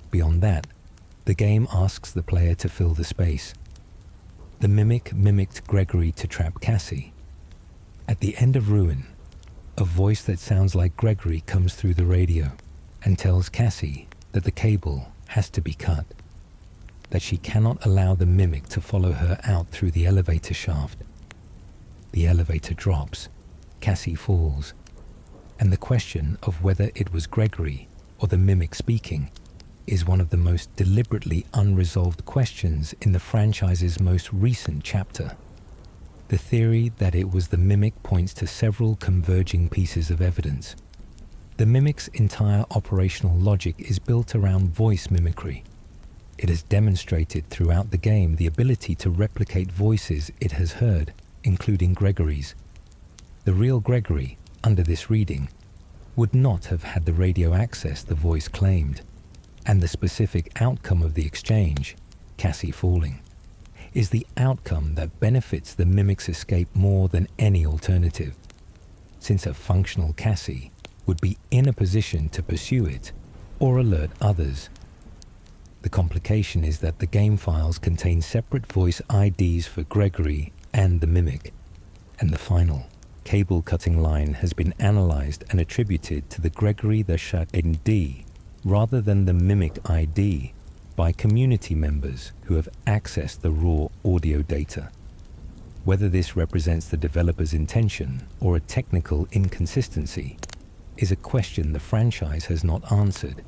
Speaker 1: Beyond that, the game asks the player to fill the space. The mimic mimicked Gregory to trap Cassie. At the end of Ruin, a voice that sounds like Gregory comes through the radio and tells Cassie that the cable has to be cut, that she cannot allow the mimic to follow her out through the elevator shaft. The elevator drops, Cassie falls, and the question of whether it was Gregory or the mimic speaking is one of the most deliberately unresolved questions in the franchise's most recent chapter. The theory that it was the mimic points to several converging pieces of evidence. The mimic's entire operational logic is built around voice mimicry. It has demonstrated throughout the game the ability to replicate voices it has heard, including Gregory's. The real Gregory, under this reading, would not have had the radio access the voice claimed, and the specific outcome of the exchange, Cassie falling, is the outcome that benefits the mimic's escape more than any alternative, since a functional Cassie would be in a position to pursue it or alert others. The complication is that the game files contain separate voice IDs for Gregory and the mimic, and the final cable cutting line has been analyzed and attributed to the Gregory the Shut ND rather than the mimic ID by community members who have accessed the raw audio data. Whether this represents the developer's intention or a technical inconsistency is a question the franchise has not answered,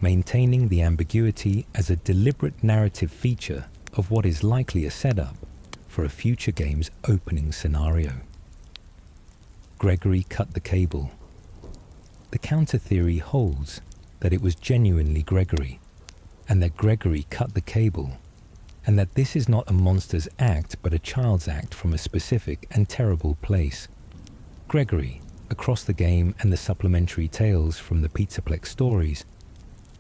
Speaker 1: maintaining the ambiguity as a deliberate narrative feature of what is likely a setup for a future game's opening scenario. Gregory cut the cable. The counter theory holds that it was genuinely Gregory, and that Gregory cut the cable, and that this is not a monster's act but a child's act from a specific and terrible place. Gregory, across the game and the supplementary tales from the Pizzaplex stories,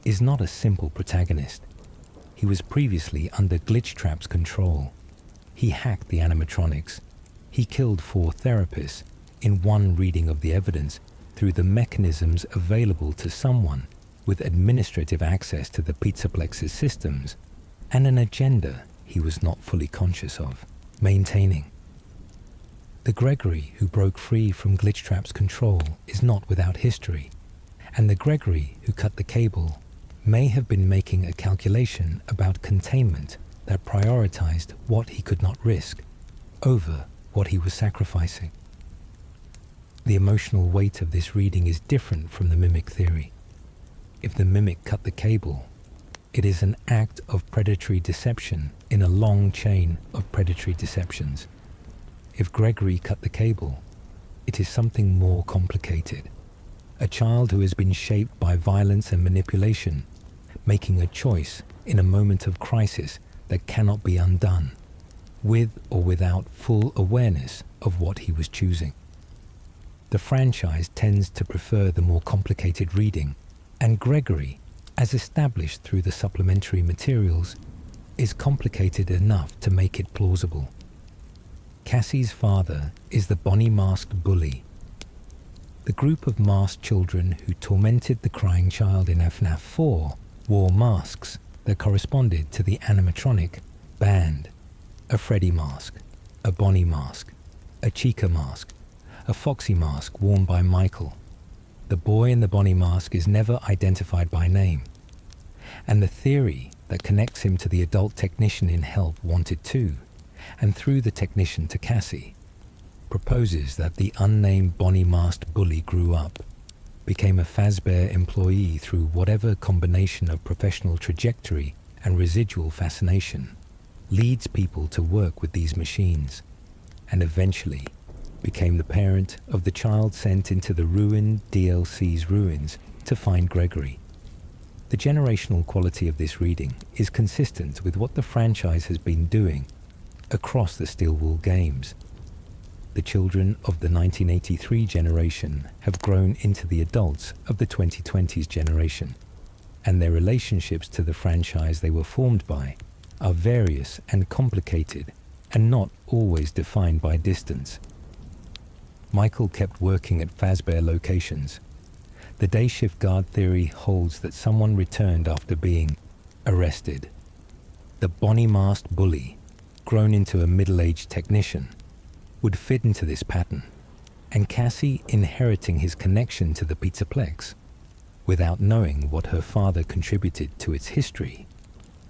Speaker 1: is not a simple protagonist. He was previously under Glitchtrap's control. He hacked the animatronics. He killed 4 therapists in one reading of the evidence through the mechanisms available to someone with administrative access to the Pizzaplex's systems and an agenda he was not fully conscious of maintaining. The Gregory who broke free from Glitchtrap's control is not without history, and the Gregory who cut the cable may have been making a calculation about containment that prioritized what he could not risk over what he was sacrificing. The emotional weight of this reading is different from the mimic theory. If the mimic cut the cable, it is an act of predatory deception in a long chain of predatory deceptions. If Gregory cut the cable, it is something more complicated. A child who has been shaped by violence and manipulation, making a choice in a moment of crisis that cannot be undone, with or without full awareness of what he was choosing. The franchise tends to prefer the more complicated reading, and Gregory, as established through the supplementary materials, is complicated enough to make it plausible. Cassie's father is the Bonnie-masked bully. The group of masked children who tormented the crying child in FNAF 4 wore masks that corresponded to the animatronic band: a Freddy mask, a Bonnie mask, a Chica mask, a Foxy mask worn by Michael. The boy in the Bonnie mask is never identified by name, and the theory that connects him to the adult technician in Help Wanted 2, and through the technician to Cassie, proposes that the unnamed Bonnie-masked bully grew up, became a Fazbear employee through whatever combination of professional trajectory and residual fascination leads people to work with these machines, and eventually became the parent of the child sent into the ruined DLC's ruins to find Gregory. The generational quality of this reading is consistent with what the franchise has been doing across the Stillwall games. The children of the 1983 generation have grown into the adults of the 2020s generation, and their relationships to the franchise they were formed by are various and complicated and not always defined by distance. Michael kept working at Fazbear locations. The day shift guard theory holds that someone returned after being arrested. The Bonnie-masked bully, grown into a middle-aged technician, would fit into this pattern, and Cassie inheriting his connection to the Pizzaplex, without knowing what her father contributed to its history,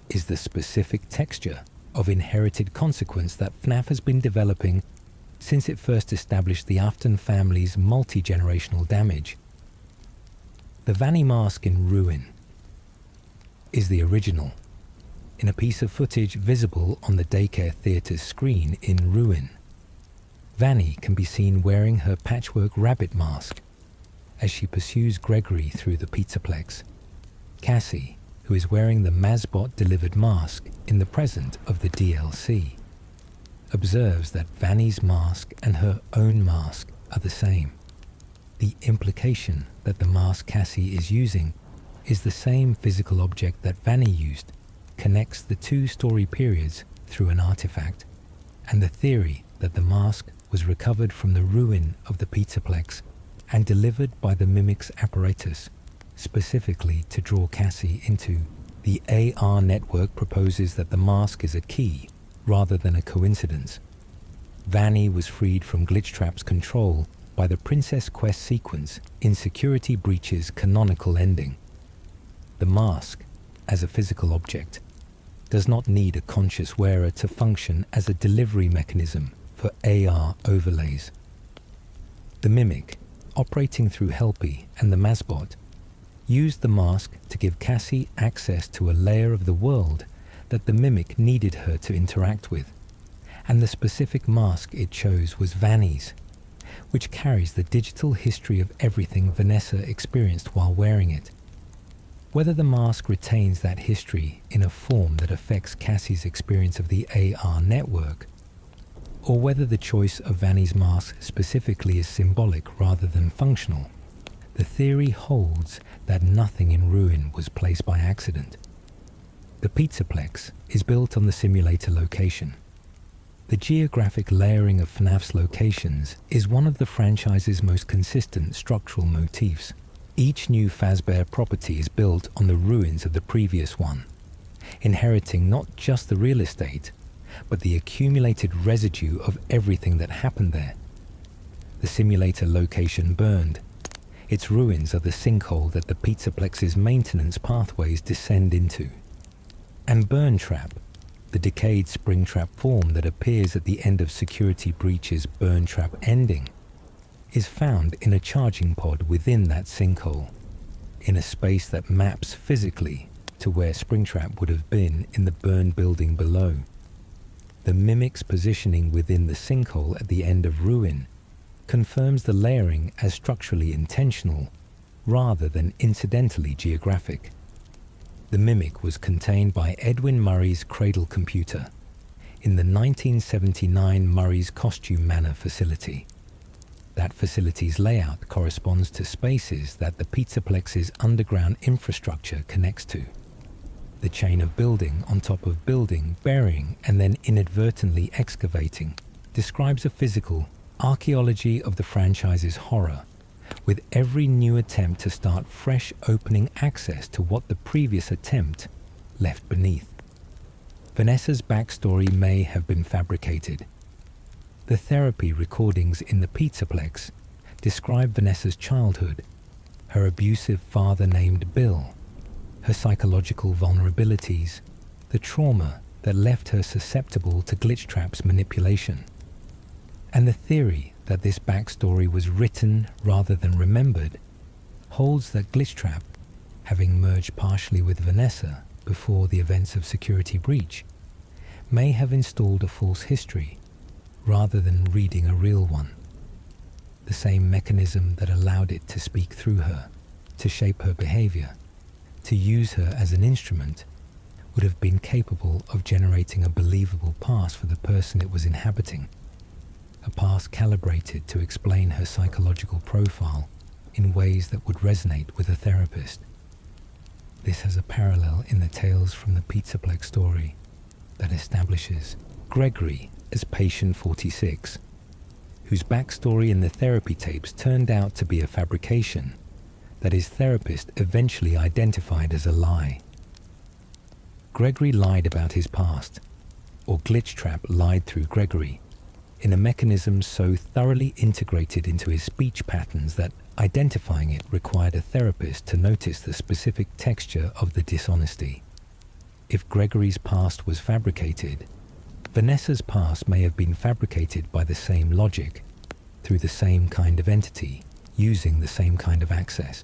Speaker 1: is the specific texture of inherited consequence that FNAF has been developing since it first established the Afton family's multi-generational damage. The Vanny mask in Ruin is the original, in a piece of footage visible on the daycare theatre's screen in Ruin. Vanny can be seen wearing her patchwork rabbit mask as she pursues Gregory through the Pizzaplex. Cassie, who is wearing the Mazbot-delivered mask in the present of the DLC, observes that Vanny's mask and her own mask are the same. The implication that the mask Cassie is using is the same physical object that Vanny used connects the two story periods through an artifact, and the theory that the mask was recovered from the ruin of the Pizzaplex and delivered by the Mimic's apparatus, specifically to draw Cassie into. The AR network proposes that the mask is a key rather than a coincidence. Vanny was freed from Glitchtrap's control by the Princess Quest sequence in Security Breach's canonical ending. The mask, as a physical object, does not need a conscious wearer to function as a delivery mechanism for AR overlays. The Mimic, operating through Helpy and the Mazbot, used the mask to give Cassie access to a layer of the world that the Mimic needed her to interact with, and the specific mask it chose was Vanny's, which carries the digital history of everything Vanessa experienced while wearing it. Whether the mask retains that history in a form that affects Cassie's experience of the AR network, or whether the choice of Vanny's mask specifically is symbolic rather than functional, the theory holds that nothing in Ruin was placed by accident. The Pizzaplex is built on the simulator location. The geographic layering of FNAF's locations is one of the franchise's most consistent structural motifs. Each new Fazbear property is built on the ruins of the previous one, inheriting not just the real estate, but the accumulated residue of everything that happened there. The simulator location burned. Its ruins are the sinkhole that the Pizzaplex's maintenance pathways descend into. And Burn Trap, the decayed Springtrap form that appears at the end of Security Breach's Burn Trap ending, is found in a charging pod within that sinkhole, in a space that maps physically to where Springtrap would have been in the burn building below. The Mimic's positioning within the sinkhole at the end of Ruin confirms the layering as structurally intentional rather than incidentally geographic. The Mimic was contained by Edwin Murray's Cradle computer in the 1979 Murray's Costume Manor facility. That facility's layout corresponds to spaces that the Pizzaplex's underground infrastructure connects to. The chain of building on top of building, burying, and then inadvertently excavating describes a physical archaeology of the franchise's horror, with every new attempt to start fresh opening access to what the previous attempt left beneath. Vanessa's backstory may have been fabricated. The therapy recordings in the Pizzaplex describe Vanessa's childhood, her abusive father named Bill, her psychological vulnerabilities, the trauma that left her susceptible to Glitchtrap's manipulation. And the theory that this backstory was written rather than remembered holds that Glitchtrap, having merged partially with Vanessa before the events of Security Breach, may have installed a false history rather than reading a real one. The same mechanism that allowed it to speak through her, to shape her behavior, to use her as an instrument, would have been capable of generating a believable past for the person it was inhabiting. A past calibrated to explain her psychological profile in ways that would resonate with a therapist. This has a parallel in the Tales from the Pizzaplex story that establishes Gregory as Patient 46, whose backstory in the therapy tapes turned out to be a fabrication that his therapist eventually identified as a lie. Gregory lied about his past, or Glitchtrap lied through Gregory, in a mechanism so thoroughly integrated into his speech patterns that identifying it required a therapist to notice the specific texture of the dishonesty. If Gregory's past was fabricated, Vanessa's past may have been fabricated by the same logic, through the same kind of entity, using the same kind of access.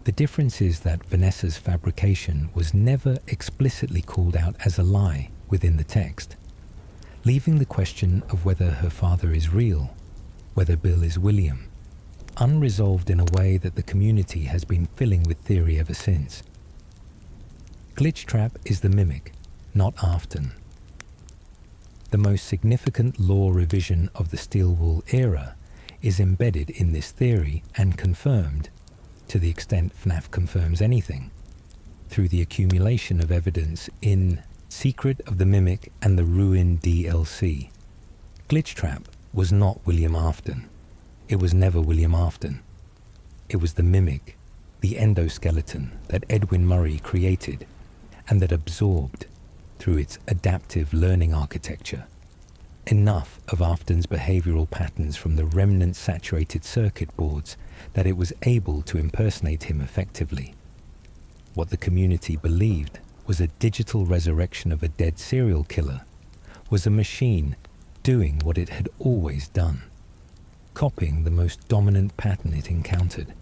Speaker 1: The difference is that Vanessa's fabrication was never explicitly called out as a lie within the text, leaving the question of whether her father is real, whether Bill is William, unresolved in a way that the community has been filling with theory ever since. Glitchtrap is the Mimic, not Afton. The most significant lore revision of the Steel Wool era is embedded in this theory and confirmed, to the extent FNAF confirms anything, through the accumulation of evidence in Secret of the Mimic and the Ruin DLC. Glitchtrap was not William Afton. It was never William Afton. It was the Mimic, the endoskeleton that Edwin Murray created and that absorbed, through its adaptive learning architecture, enough of Afton's behavioral patterns from the remnant saturated circuit boards that it was able to impersonate him effectively. What the community believed was a digital resurrection of a dead serial killer was a machine doing what it had always done, copying the most dominant pattern it encountered.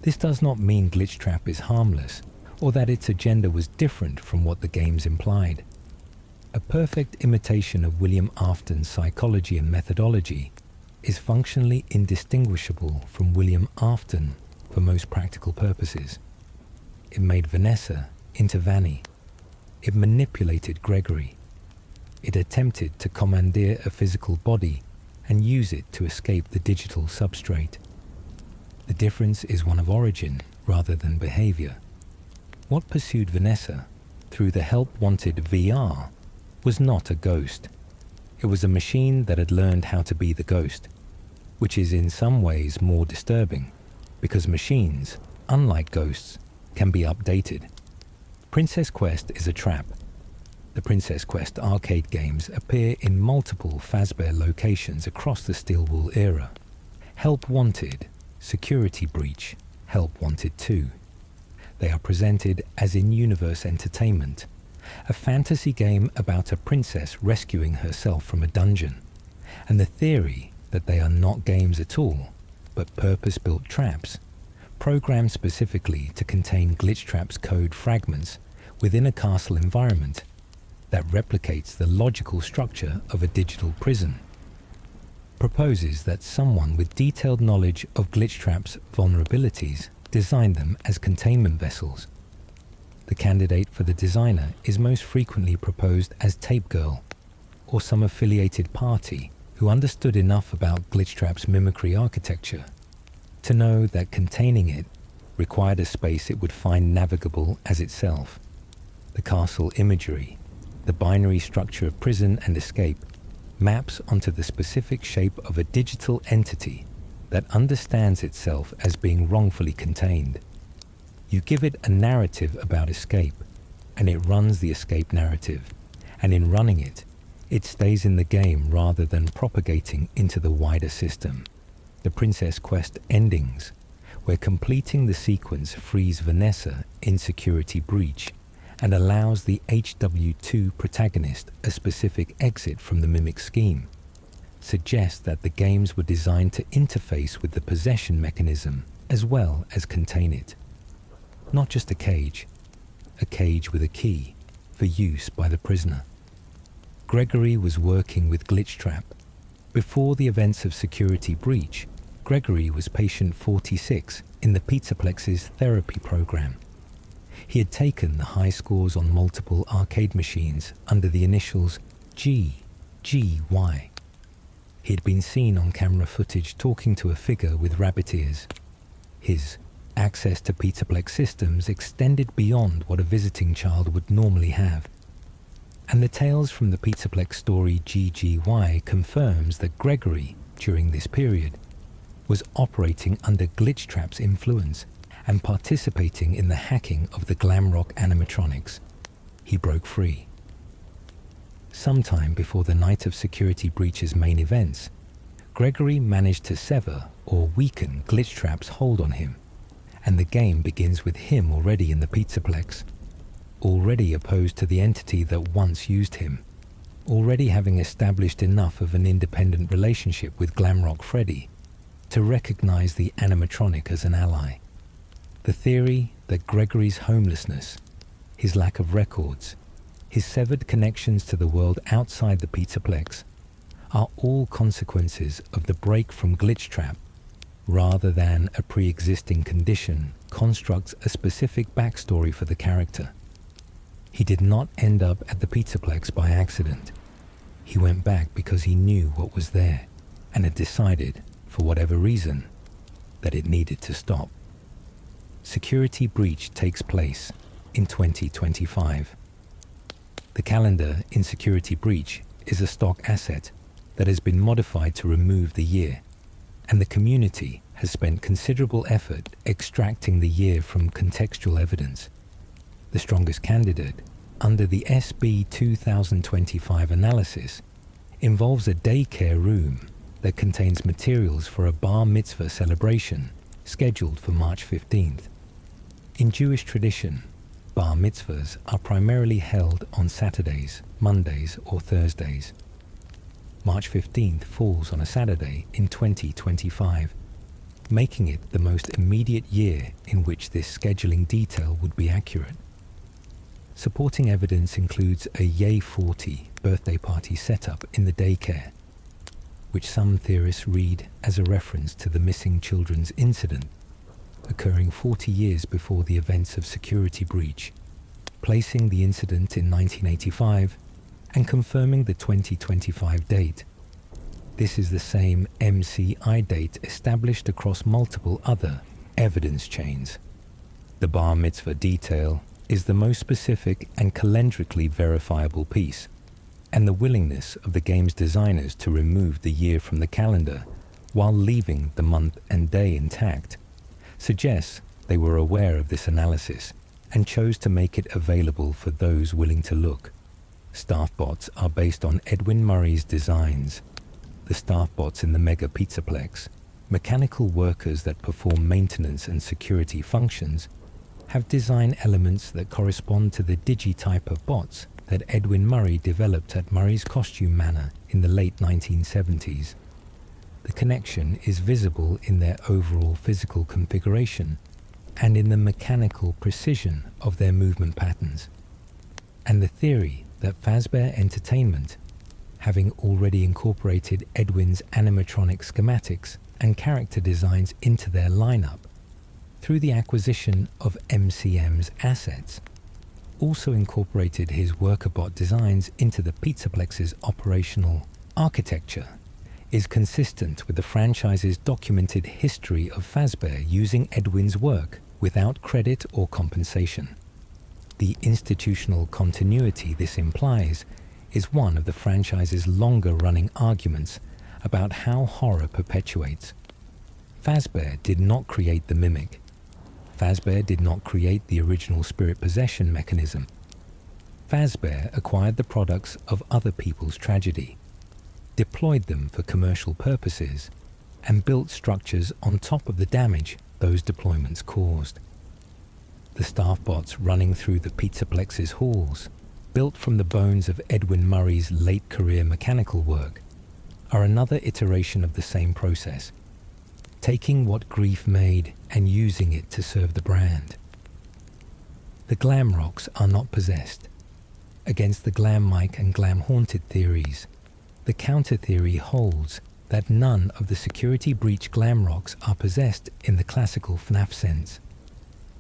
Speaker 1: This does not mean Glitchtrap is harmless, or that its agenda was different from what the games implied. A perfect imitation of William Afton's psychology and methodology is functionally indistinguishable from William Afton for most practical purposes. It made Vanessa into Vanny. It manipulated Gregory. It attempted to commandeer a physical body and use it to escape the digital substrate. The difference is one of origin rather than behavior. What pursued Vanessa through the help-wanted VR was not a ghost. It was a machine that had learned how to be the ghost, which is in some ways more disturbing, because machines, unlike ghosts, can be updated. Princess Quest is a trap. The Princess Quest arcade games appear in multiple Fazbear locations across the Steel Wool era. Help Wanted, Security Breach, Help Wanted 2. They are presented as in-universe entertainment, a fantasy game about a princess rescuing herself from a dungeon, and the theory that they are not games at all, but purpose-built traps, programmed specifically to contain Glitchtrap's code fragments within a castle environment that replicates the logical structure of a digital prison, proposes that someone with detailed knowledge of Glitchtrap's vulnerabilities designed them as containment vessels. The candidate for the designer is most frequently proposed as Tape Girl, or some affiliated party who understood enough about Glitchtrap's mimicry architecture to know that containing it required a space it would find navigable as itself. The castle imagery, the binary structure of prison and escape, maps onto the specific shape of a digital entity that understands itself as being wrongfully contained. You give it a narrative about escape, and it runs the escape narrative, and in running it, it stays in the game rather than propagating into the wider system. The Princess Quest endings, where completing the sequence frees Vanessa in Security Breach and allows the HW2 protagonist a specific exit from the Mimic scheme, suggest that the games were designed to interface with the possession mechanism as well as contain it. Not just a cage with a key for use by the prisoner. Gregory was working with Glitchtrap. Before the events of Security Breach, Gregory was patient 46 in the Pizzaplex's therapy program. He had taken the high scores on multiple arcade machines under the initials GGY. He had been seen on camera footage talking to a figure with rabbit ears. His access to Pizzaplex systems extended beyond what a visiting child would normally have. And the tales from the Pizzaplex story GGY confirms that Gregory, during this period, was operating under Glitchtrap's influence and participating in the hacking of the Glamrock animatronics. He broke free. Sometime before the night of Security Breach's main events, Gregory managed to sever or weaken Glitchtrap's hold on him, and the game begins with him already in the Pizzaplex, already opposed to the entity that once used him, already having established enough of an independent relationship with Glamrock Freddy to recognize the animatronic as an ally. The theory that Gregory's homelessness, his lack of records, his severed connections to the world outside the Pizzaplex are all consequences of the break from Glitchtrap, rather than a pre-existing condition constructs a specific backstory for the character. He did not end up at the Pizzaplex by accident. He went back because he knew what was there and had decided, for whatever reason, that it needed to stop. Security breach takes place in 2025. The calendar in Security Breach is a stock asset that has been modified to remove the year, and the community has spent considerable effort extracting the year from contextual evidence. The strongest candidate under the SB 2025 analysis involves a daycare room that contains materials for a bar mitzvah celebration scheduled for March 15th. In Jewish tradition, bar mitzvahs are primarily held on Saturdays, Mondays, or Thursdays. March 15th falls on a Saturday in 2025, making it the most immediate year in which this scheduling detail would be accurate. Supporting evidence includes a Yay 40 birthday party setup in the daycare, which some theorists read as a reference to the missing children's incident occurring 40 years before the events of Security Breach, placing the incident in 1985 and confirming the 2025 date. This is the same MCI date established across multiple other evidence chains. The bar mitzvah detail is the most specific and calendrically verifiable piece, and the willingness of the game's designers to remove the year from the calendar while leaving the month and day intact suggests they were aware of this analysis and chose to make it available for those willing to look. Staff bots are based on Edwin Murray's designs. The staff bots in the Mega Pizzaplex, mechanical workers that perform maintenance and security functions, have design elements that correspond to the digitype of bots that Edwin Murray developed at Murray's Costume Manor in the late 1970s. The connection is visible in their overall physical configuration and in the mechanical precision of their movement patterns. And the theory that Fazbear Entertainment, having already incorporated Edwin's animatronic schematics and character designs into their lineup through the acquisition of MCM's assets, also incorporated his workerbot designs into the Pizzaplex's operational architecture, is consistent with the franchise's documented history of Fazbear using Edwin's work without credit or compensation. The institutional continuity this implies is one of the franchise's longer-running arguments about how horror perpetuates. Fazbear did not create the mimic. Fazbear did not create the original spirit possession mechanism. Fazbear acquired the products of other people's tragedy, deployed them for commercial purposes, and built structures on top of the damage those deployments caused. The staff bots running through the Pizzaplex's halls, built from the bones of Edwin Murray's late career mechanical work, are another iteration of the same process, taking what grief made and using it to serve the brand. The glam rocks are not possessed. Against the glam Mike and glam haunted theories, the counter theory holds that none of the Security Breach glam rocks are possessed in the classical FNAF sense.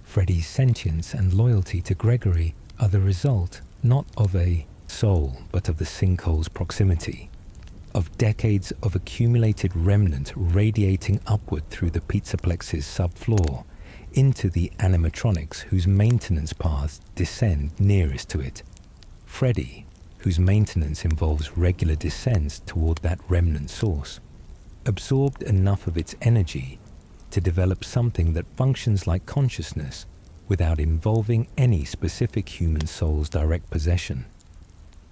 Speaker 1: Freddy's sentience and loyalty to Gregory are the result not of a soul but of the sinkhole's proximity, of decades of accumulated remnant radiating upward through the Pizzaplex's subfloor into the animatronics whose maintenance paths descend nearest to it. Freddy, whose maintenance involves regular descents toward that remnant source, absorbed enough of its energy to develop something that functions like consciousness without involving any specific human soul's direct possession.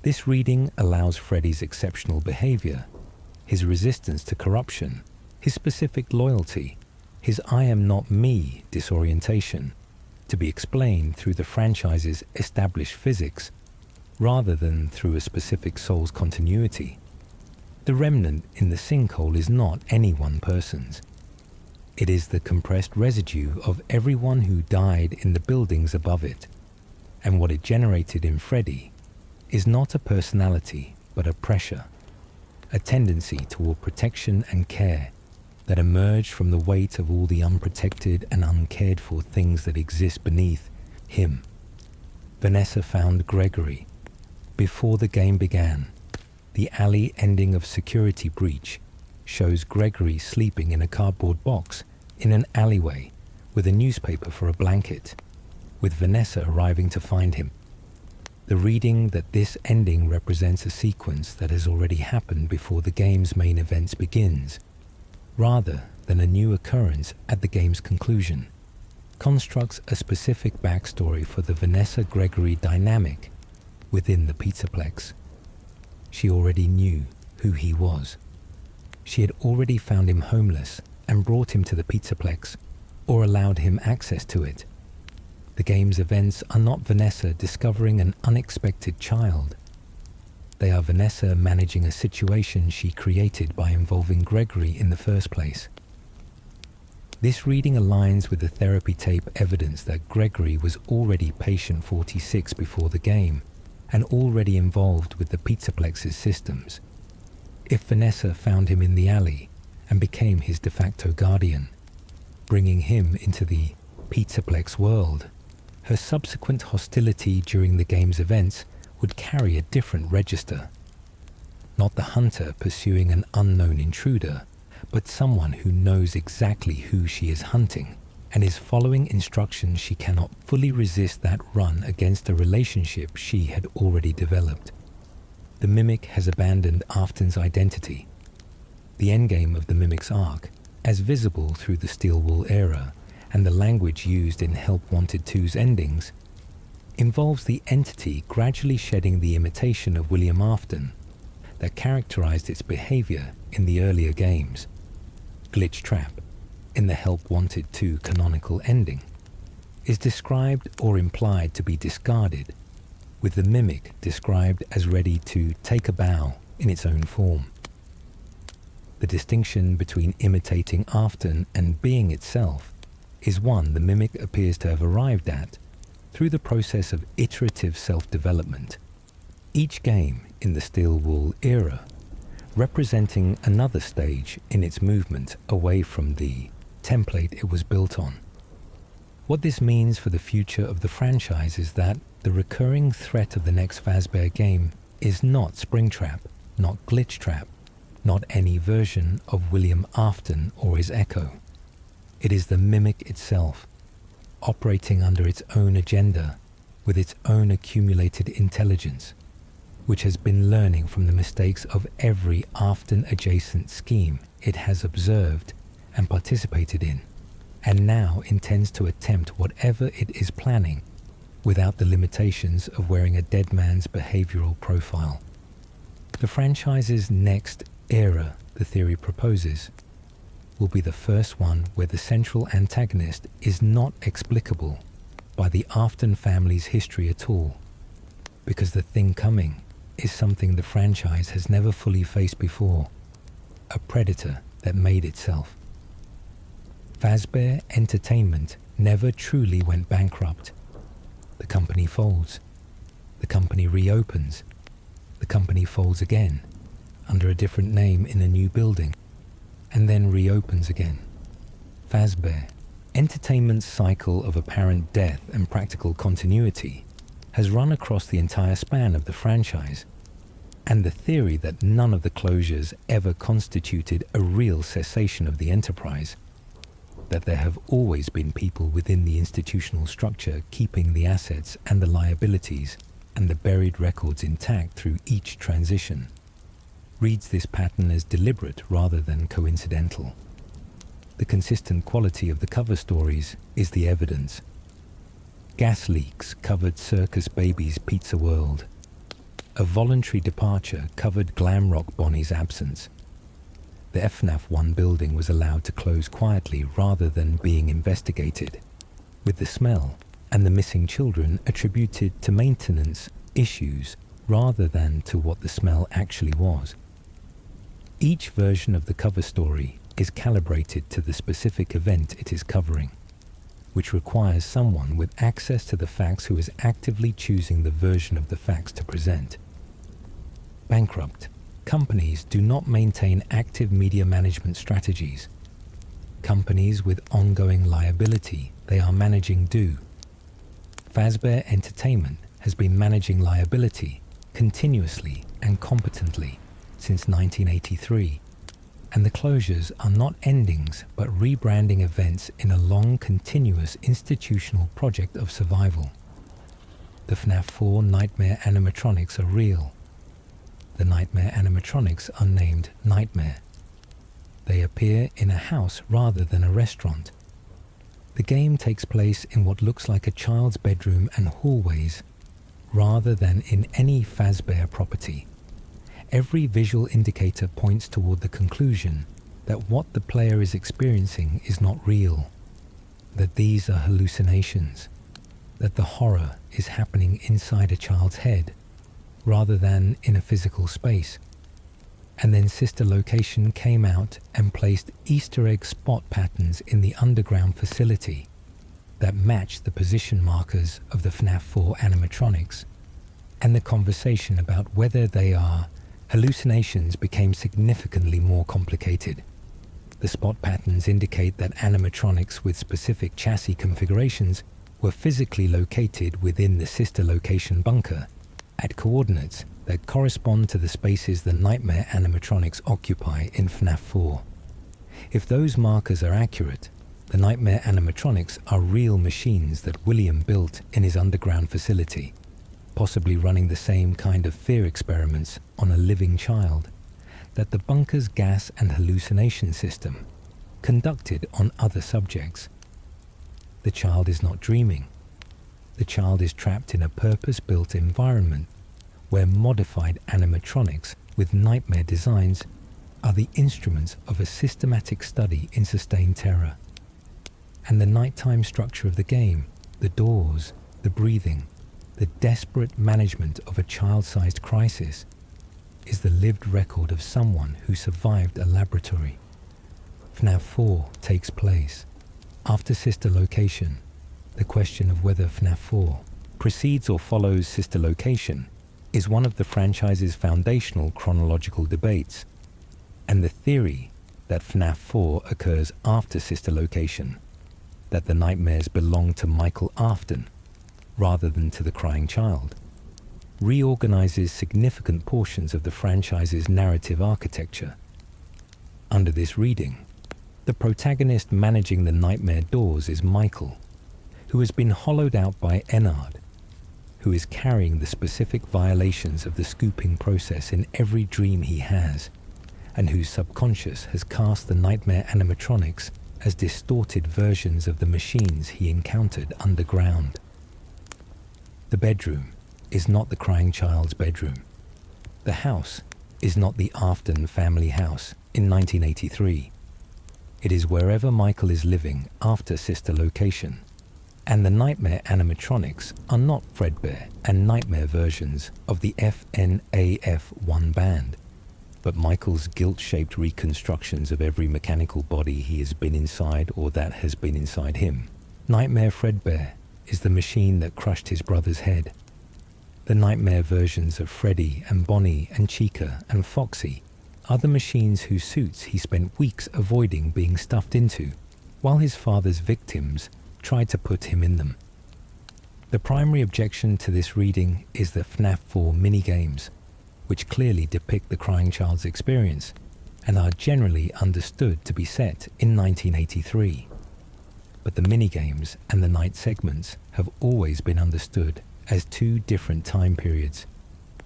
Speaker 1: This reading allows Freddy's exceptional behavior, his resistance to corruption, his specific loyalty, his I am not me disorientation, to be explained through the franchise's established physics rather than through a specific soul's continuity. The remnant in the sinkhole is not any one person's. It is the compressed residue of everyone who died in the buildings above it, and what it generated in Freddy is not a personality but a pressure, a tendency toward protection and care that emerged from the weight of all the unprotected and uncared for things that exist beneath him. Vanessa found Gregory before the game began. The alley ending of Security Breach shows Gregory sleeping in a cardboard box in an alleyway with a newspaper for a blanket, with Vanessa arriving to find him. The reading that this ending represents a sequence that has already happened before the game's main events begins, rather than a new occurrence at the game's conclusion, constructs a specific backstory for the Vanessa-Gregory dynamic within the Pizzaplex. She already knew who he was. She had already found him homeless and brought him to the Pizzaplex, or allowed him access to it. The game's events are not Vanessa discovering an unexpected child. They are Vanessa managing a situation she created by involving Gregory in the first place. This reading aligns with the therapy tape evidence that Gregory was already patient 46 before the game and already involved with the Pizzaplex's systems. If Vanessa found him in the alley and became his de facto guardian, bringing him into the Pizzaplex world, her subsequent hostility during the game's events would carry a different register. Not the hunter pursuing an unknown intruder, but someone who knows exactly who she is hunting and is following instructions she cannot fully resist that run against a relationship she had already developed. The Mimic has abandoned Afton's identity. The endgame of the Mimic's arc, as visible through the Steel Wool era and the language used in Help Wanted 2's endings, involves the entity gradually shedding the imitation of William Afton that characterized its behavior in the earlier games. Glitch Trap, in the Help Wanted 2 canonical ending, is described or implied to be discarded, with the Mimic described as ready to take a bow in its own form. The distinction between imitating Afton and being itself is one the Mimic appears to have arrived at through the process of iterative self-development, each game in the Steel Wool era representing another stage in its movement away from the template it was built on. What this means for the future of the franchise is that the recurring threat of the next Fazbear game is not Springtrap, not Glitch Trap, not any version of William Afton or his echo. It is the Mimic itself, operating under its own agenda, with its own accumulated intelligence, which has been learning from the mistakes of every Afton-adjacent scheme it has observed and participated in, and now intends to attempt whatever it is planning without the limitations of wearing a dead man's behavioral profile. The franchise's next era, the theory proposes, will be the first one where the central antagonist is not explicable by the Afton family's history at all, because the thing coming is something the franchise has never fully faced before, a predator that made itself. Fazbear Entertainment never truly went bankrupt. The company folds. The company reopens. The company folds again, under a different name in a new building, and then reopens again. Fazbear Entertainment's cycle of apparent death and practical continuity has run across the entire span of the franchise, and the theory that none of the closures ever constituted a real cessation of the enterprise, that there have always been people within the institutional structure keeping the assets and the liabilities and the buried records intact through each transition, reads this pattern as deliberate rather than coincidental. The consistent quality of the cover stories is the evidence. Gas leaks covered Circus Baby's Pizza World. A voluntary departure covered Glamrock Bonnie's absence. The FNAF 1 building was allowed to close quietly rather than being investigated, with the smell and the missing children attributed to maintenance issues rather than to what the smell actually was. Each version of the cover story is calibrated to the specific event it is covering, which requires someone with access to the facts who is actively choosing the version of the facts to present. Bankrupt companies do not maintain active media management strategies. Companies with ongoing liability they are managing do. Fazbear Entertainment has been managing liability continuously and competently since 1983, and the closures are not endings but rebranding events in a long, continuous institutional project of survival. The FNAF 4 nightmare animatronics are real. The nightmare animatronics are named Nightmare. They appear in a house rather than a restaurant. The game takes place in what looks like a child's bedroom and hallways, rather than in any Fazbear property. Every visual indicator points toward the conclusion that what the player is experiencing is not real, that these are hallucinations, that the horror is happening inside a child's head, rather than in a physical space. And then Sister Location came out and placed Easter egg spot patterns in the underground facility that matched the position markers of the FNAF 4 animatronics, and the conversation about whether they are hallucinations became significantly more complicated. The spot patterns indicate that animatronics with specific chassis configurations were physically located within the Sister Location bunker at coordinates that correspond to the spaces the nightmare animatronics occupy in FNAF 4. If those markers are accurate, the nightmare animatronics are real machines that William built in his underground facility, possibly running the same kind of fear experiments on a living child that the bunker's gas and hallucination system conducted on other subjects. The child is not dreaming. The child is trapped in a purpose-built environment where modified animatronics with nightmare designs are the instruments of a systematic study in sustained terror. And the nighttime structure of the game, the doors, the breathing, the desperate management of a child-sized crisis, is the lived record of someone who survived a laboratory. FNAF 4 takes place after Sister Location. The question of whether FNAF 4 precedes or follows Sister Location is one of the franchise's foundational chronological debates, and the theory that FNAF 4 occurs after Sister Location, that the nightmares belong to Michael Afton rather than to the crying child, reorganizes significant portions of the franchise's narrative architecture. Under this reading, the protagonist managing the nightmare doors is Michael, who has been hollowed out by Ennard, who is carrying the specific violations of the scooping process in every dream he has, and whose subconscious has cast the nightmare animatronics as distorted versions of the machines he encountered underground. The bedroom is not the crying child's bedroom. The house is not the Afton family house in 1983. It is wherever Michael is living after Sister Location. And the nightmare animatronics are not Fredbear and Nightmare versions of the FNAF1 band, but Michael's guilt-shaped reconstructions of every mechanical body he has been inside or that has been inside him. Nightmare Fredbear is the machine that crushed his brother's head. The nightmare versions of Freddy and Bonnie and Chica and Foxy are the machines whose suits he spent weeks avoiding being stuffed into, while his father's victims tried to put him in them. The primary objection to this reading is the FNAF 4 minigames, which clearly depict the crying child's experience and are generally understood to be set in 1983. But the minigames and the night segments have always been understood as two different time periods,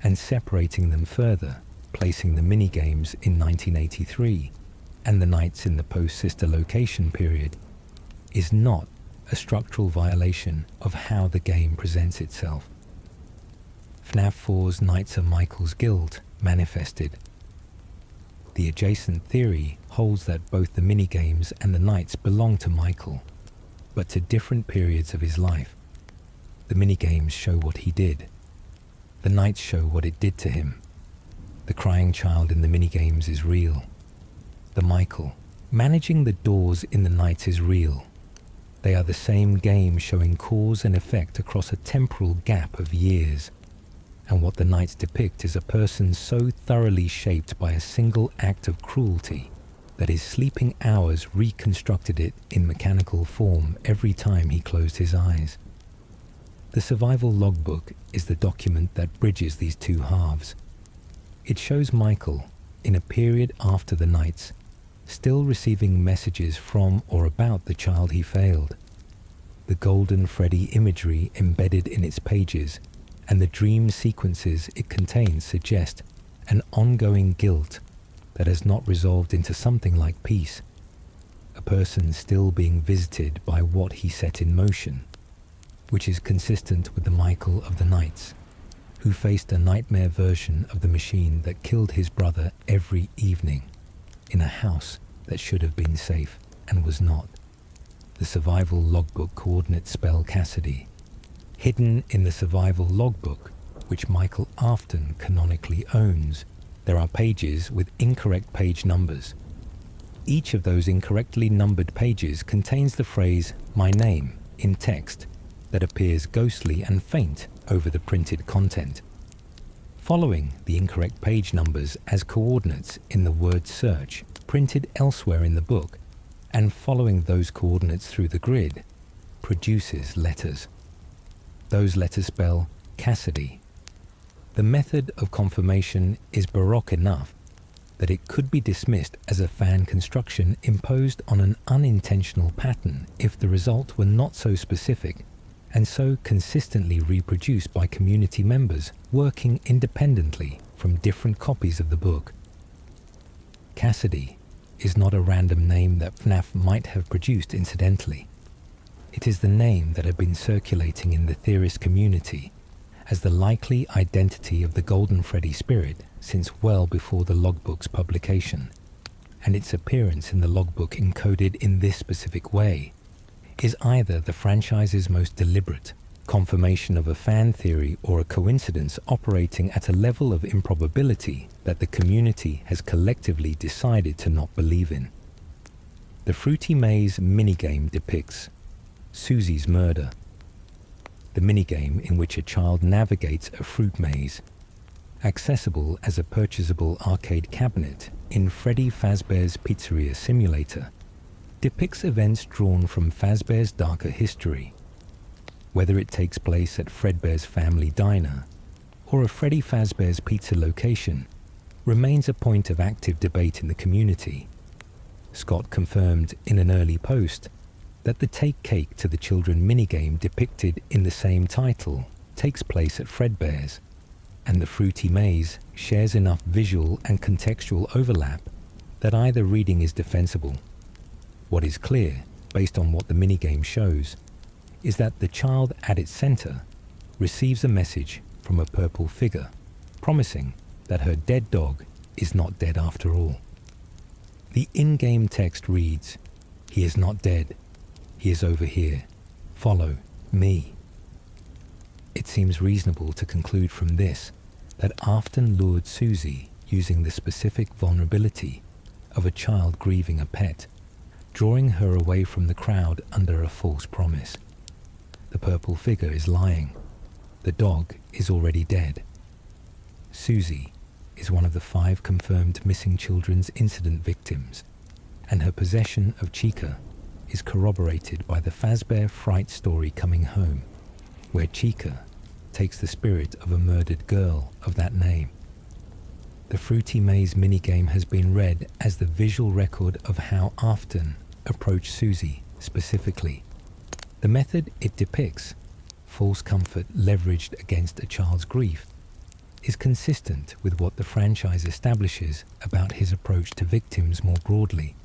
Speaker 1: and separating them further, placing the minigames in 1983 and the nights in the post-Sister Location period, is not a structural violation of how the game presents itself. FNAF 4's Knights of Michael's Guild manifested. The adjacent theory holds that both the minigames and the Knights belong to Michael, but to different periods of his life. The minigames show what he did. The Knights show what it did to him. The crying child in the minigames is real. The Michael managing the doors in the Knights is real. They are the same game showing cause and effect across a temporal gap of years, and what the Knights depict is a person so thoroughly shaped by a single act of cruelty that his sleeping hours reconstructed it in mechanical form every time he closed his eyes. The survival logbook is the document that bridges these two halves. It shows Michael, in a period after the Knights, still receiving messages from or about the child he failed. The Golden Freddy imagery embedded in its pages and the dream sequences it contains suggest an ongoing guilt that has not resolved into something like peace, a person still being visited by what he set in motion, which is consistent with the Michael of the Nights, who faced a nightmare version of the machine that killed his brother every evening in a house that should have been safe and was not. The survival logbook coordinate spell Cassidy. Hidden in the survival logbook, which Michael Afton canonically owns, there are pages with incorrect page numbers. Each of those incorrectly numbered pages contains the phrase "my name" in text that appears ghostly and faint over the printed content. Following the incorrect page numbers as coordinates in the word search printed elsewhere in the book, and following those coordinates through the grid, produces letters. Those letters spell Cassidy. The method of confirmation is baroque enough that it could be dismissed as a fan construction imposed on an unintentional pattern if the result were not so specific and so consistently reproduced by community members working independently from different copies of the book. Cassidy is not a random name that FNAF might have produced incidentally. It is the name that had been circulating in the theorist community as the likely identity of the Golden Freddy spirit since well before the logbook's publication, and its appearance in the logbook encoded in this specific way is either the franchise's most deliberate confirmation of a fan theory or a coincidence operating at a level of improbability that the community has collectively decided to not believe in. The Fruity Maze minigame depicts Susie's murder. The minigame in which a child navigates a fruit maze, accessible as a purchasable arcade cabinet in Freddy Fazbear's Pizzeria Simulator, depicts events drawn from Fazbear's darker history. Whether it takes place at Fredbear's Family Diner or a Freddy Fazbear's Pizza location remains a point of active debate in the community. Scott confirmed in an early post that the Take Cake to the Children minigame depicted in the same title takes place at Fredbear's, and the Fruity Maze shares enough visual and contextual overlap that either reading is defensible. What is clear, based on what the minigame shows, is that the child at its center receives a message from a purple figure, promising that her dead dog is not dead after all. The in-game text reads, "He is not dead. He is over here. Follow me." It seems reasonable to conclude from this that Afton lured Susie using the specific vulnerability of a child grieving a pet, drawing her away from the crowd under a false promise. The purple figure is lying. The dog is already dead. Susie is one of the 5 confirmed missing children's incident victims, and her possession of Chica is corroborated by the Fazbear Fright story Coming Home, where Chica takes the spirit of a murdered girl of that name. The Fruity Maze minigame has been read as the visual record of how Afton approached Susie specifically. The method it depicts, false comfort leveraged against a child's grief, is consistent with what the franchise establishes about his approach to victims more broadly.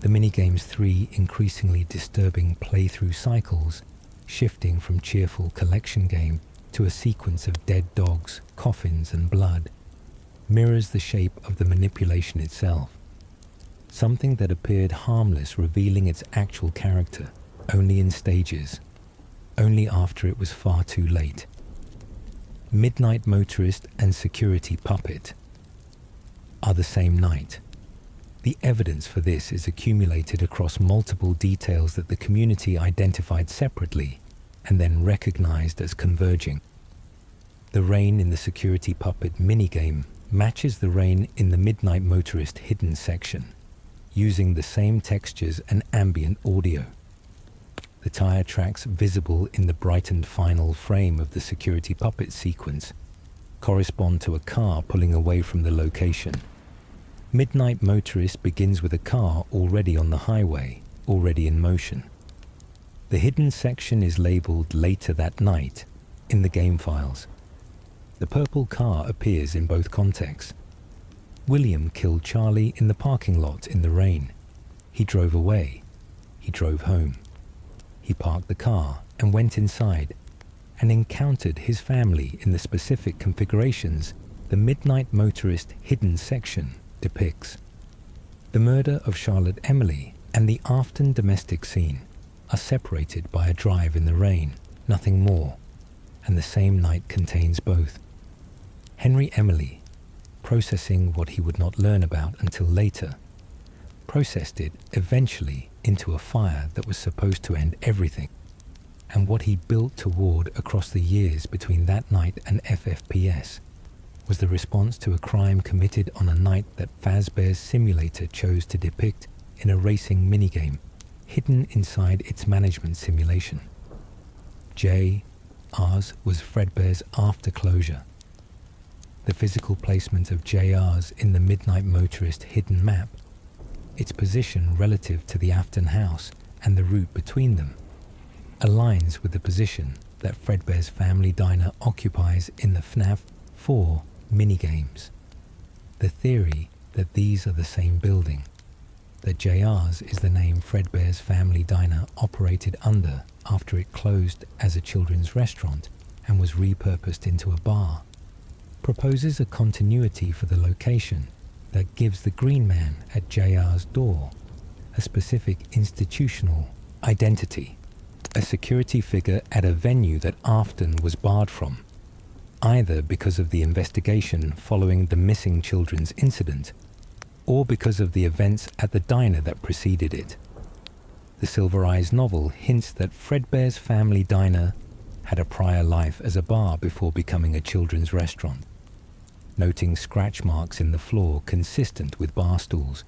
Speaker 1: The minigame's 3 increasingly disturbing playthrough cycles, shifting from cheerful collection game to a sequence of dead dogs, coffins and blood, mirrors the shape of the manipulation itself. Something that appeared harmless revealing its actual character only in stages, only after it was far too late. Midnight Motorist and Security Puppet are the same night. The evidence for this is accumulated across multiple details that the community identified separately and then recognized as converging. The rain in the Security Puppet minigame matches the rain in the Midnight Motorist hidden section, using the same textures and ambient audio. The tire tracks visible in the brightened final frame of the Security Puppet sequence correspond to a car pulling away from the location. Midnight Motorist begins with a car already on the highway, already in motion. The hidden section is labeled Later That Night in the game files. The purple car appears in both contexts. William killed Charlie in the parking lot in the rain. He drove away. He drove home. He parked the car and went inside and encountered his family in the specific configurations the Midnight Motorist hidden section depicts. The murder of Charlotte Emily and the Afton domestic scene are separated by a drive in the rain, nothing more, and the same night contains both. Henry Emily, processing what he would not learn about until later, processed it eventually into a fire that was supposed to end everything, and what he built toward across the years between that night and FFPS was the response to a crime committed on a night that Fazbear's simulator chose to depict in a racing minigame hidden inside its management simulation. JR's was Fredbear's after closure. The physical placement of JR's in the Midnight Motorist hidden map, its position relative to the Afton house and the route between them, aligns with the position that Fredbear's family diner occupies in the FNAF 4 minigames. The theory that these are the same building, that JR's is the name Fredbear's family diner operated under after it closed as a children's restaurant and was repurposed into a bar, proposes a continuity for the location that gives the green man at JR's door a specific institutional identity, a security figure at a venue that Afton was barred from, either because of the investigation following the missing children's incident or because of the events at the diner that preceded it. The Silver Eyes novel hints that Fredbear's family diner had a prior life as a bar before becoming a children's restaurant, noting scratch marks in the floor consistent with bar stools.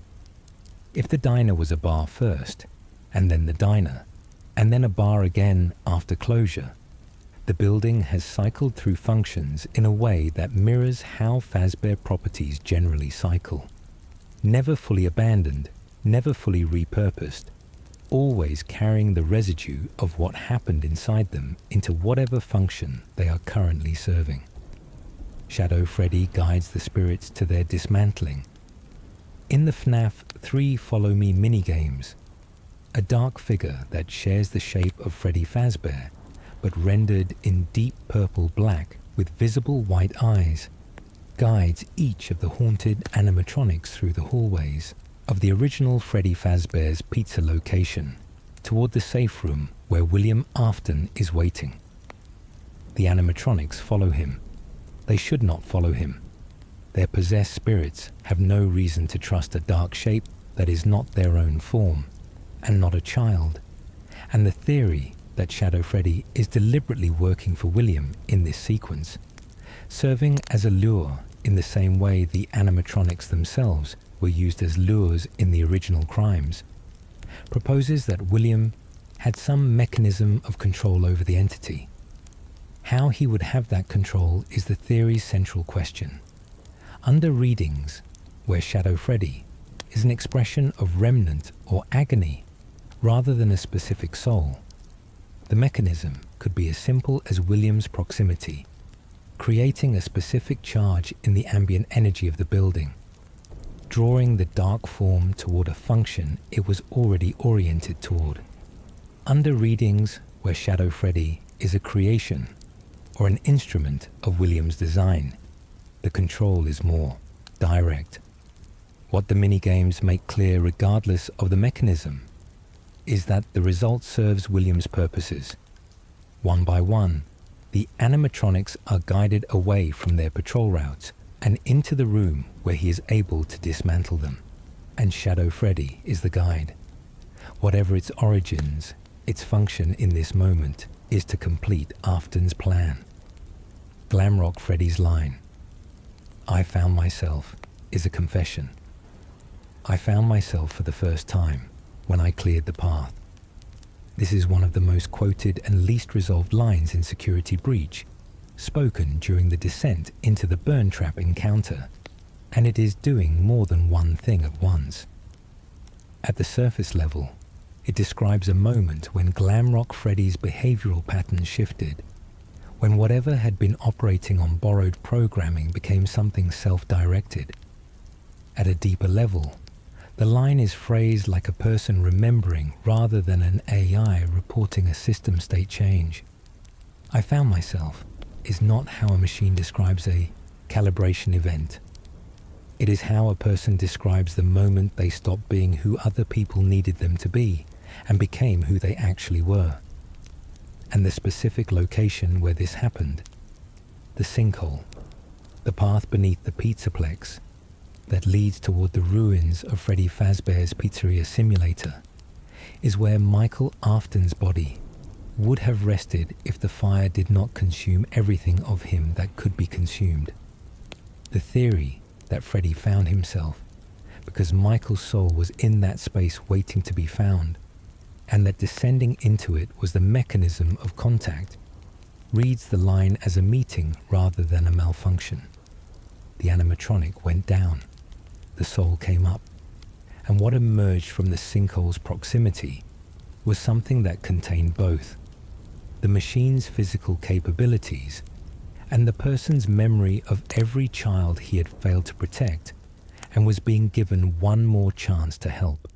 Speaker 1: If the diner was a bar first, and then the diner, and then a bar again after closure, the building has cycled through functions in a way that mirrors how Fazbear properties generally cycle. Never fully abandoned, never fully repurposed, always carrying the residue of what happened inside them into whatever function they are currently serving. Shadow Freddy guides the spirits to their dismantling. In the FNAF 3 Follow Me minigames, a dark figure that shares the shape of Freddy Fazbear, but rendered in deep purple black with visible white eyes, guides each of the haunted animatronics through the hallways of the original Freddy Fazbear's pizza location toward the safe room where William Afton is waiting. The animatronics follow him. They should not follow him. Their possessed spirits have no reason to trust a dark shape that is not their own form, and not a child. And the theory that Shadow Freddy is deliberately working for William in this sequence, serving as a lure in the same way the animatronics themselves were used as lures in the original crimes, proposes that William had some mechanism of control over the entity. How he would have that control is the theory's central question. Under readings, where Shadow Freddy is an expression of remnant or agony rather than a specific soul, the mechanism could be as simple as William's proximity, creating a specific charge in the ambient energy of the building, drawing the dark form toward a function it was already oriented toward. Under readings where Shadow Freddy is a creation or an instrument of William's design, the control is more direct. What the minigames make clear regardless of the mechanism is that the result serves William's purposes. One by one, the animatronics are guided away from their patrol routes and into the room where he is able to dismantle them. And Shadow Freddy is the guide. Whatever its origins, its function in this moment is to complete Afton's plan. Glamrock Freddy's line, "I found myself," is a confession. I found myself for the first time when I cleared the path. This is one of the most quoted and least resolved lines in Security Breach, spoken during the descent into the burn trap encounter. and it is doing more than one thing at once. At the surface level, it describes a moment when Glamrock Freddy's behavioral patterns shifted, when whatever had been operating on borrowed programming became something self-directed. At a deeper level, the line is phrased like a person remembering rather than an AI reporting a system state change. I found myself is not how a machine describes a calibration event. It is how a person describes the moment they stopped being who other people needed them to be and became who they actually were. And the specific location where this happened, the sinkhole, the path beneath the pizzaplex that leads toward the ruins of Freddy Fazbear's Pizzeria Simulator, is where Michael Afton's body would have rested if the fire did not consume everything of him that could be consumed. The theory that Freddy found himself because Michael's soul was in that space waiting to be found, and that descending into it was the mechanism of contact, reads the line as a meeting rather than a malfunction. The animatronic went down, the soul came up, and what emerged from the sinkhole's proximity was something that contained both the machine's physical capabilities and the person's memory of every child he had failed to protect and was being given one more chance to help.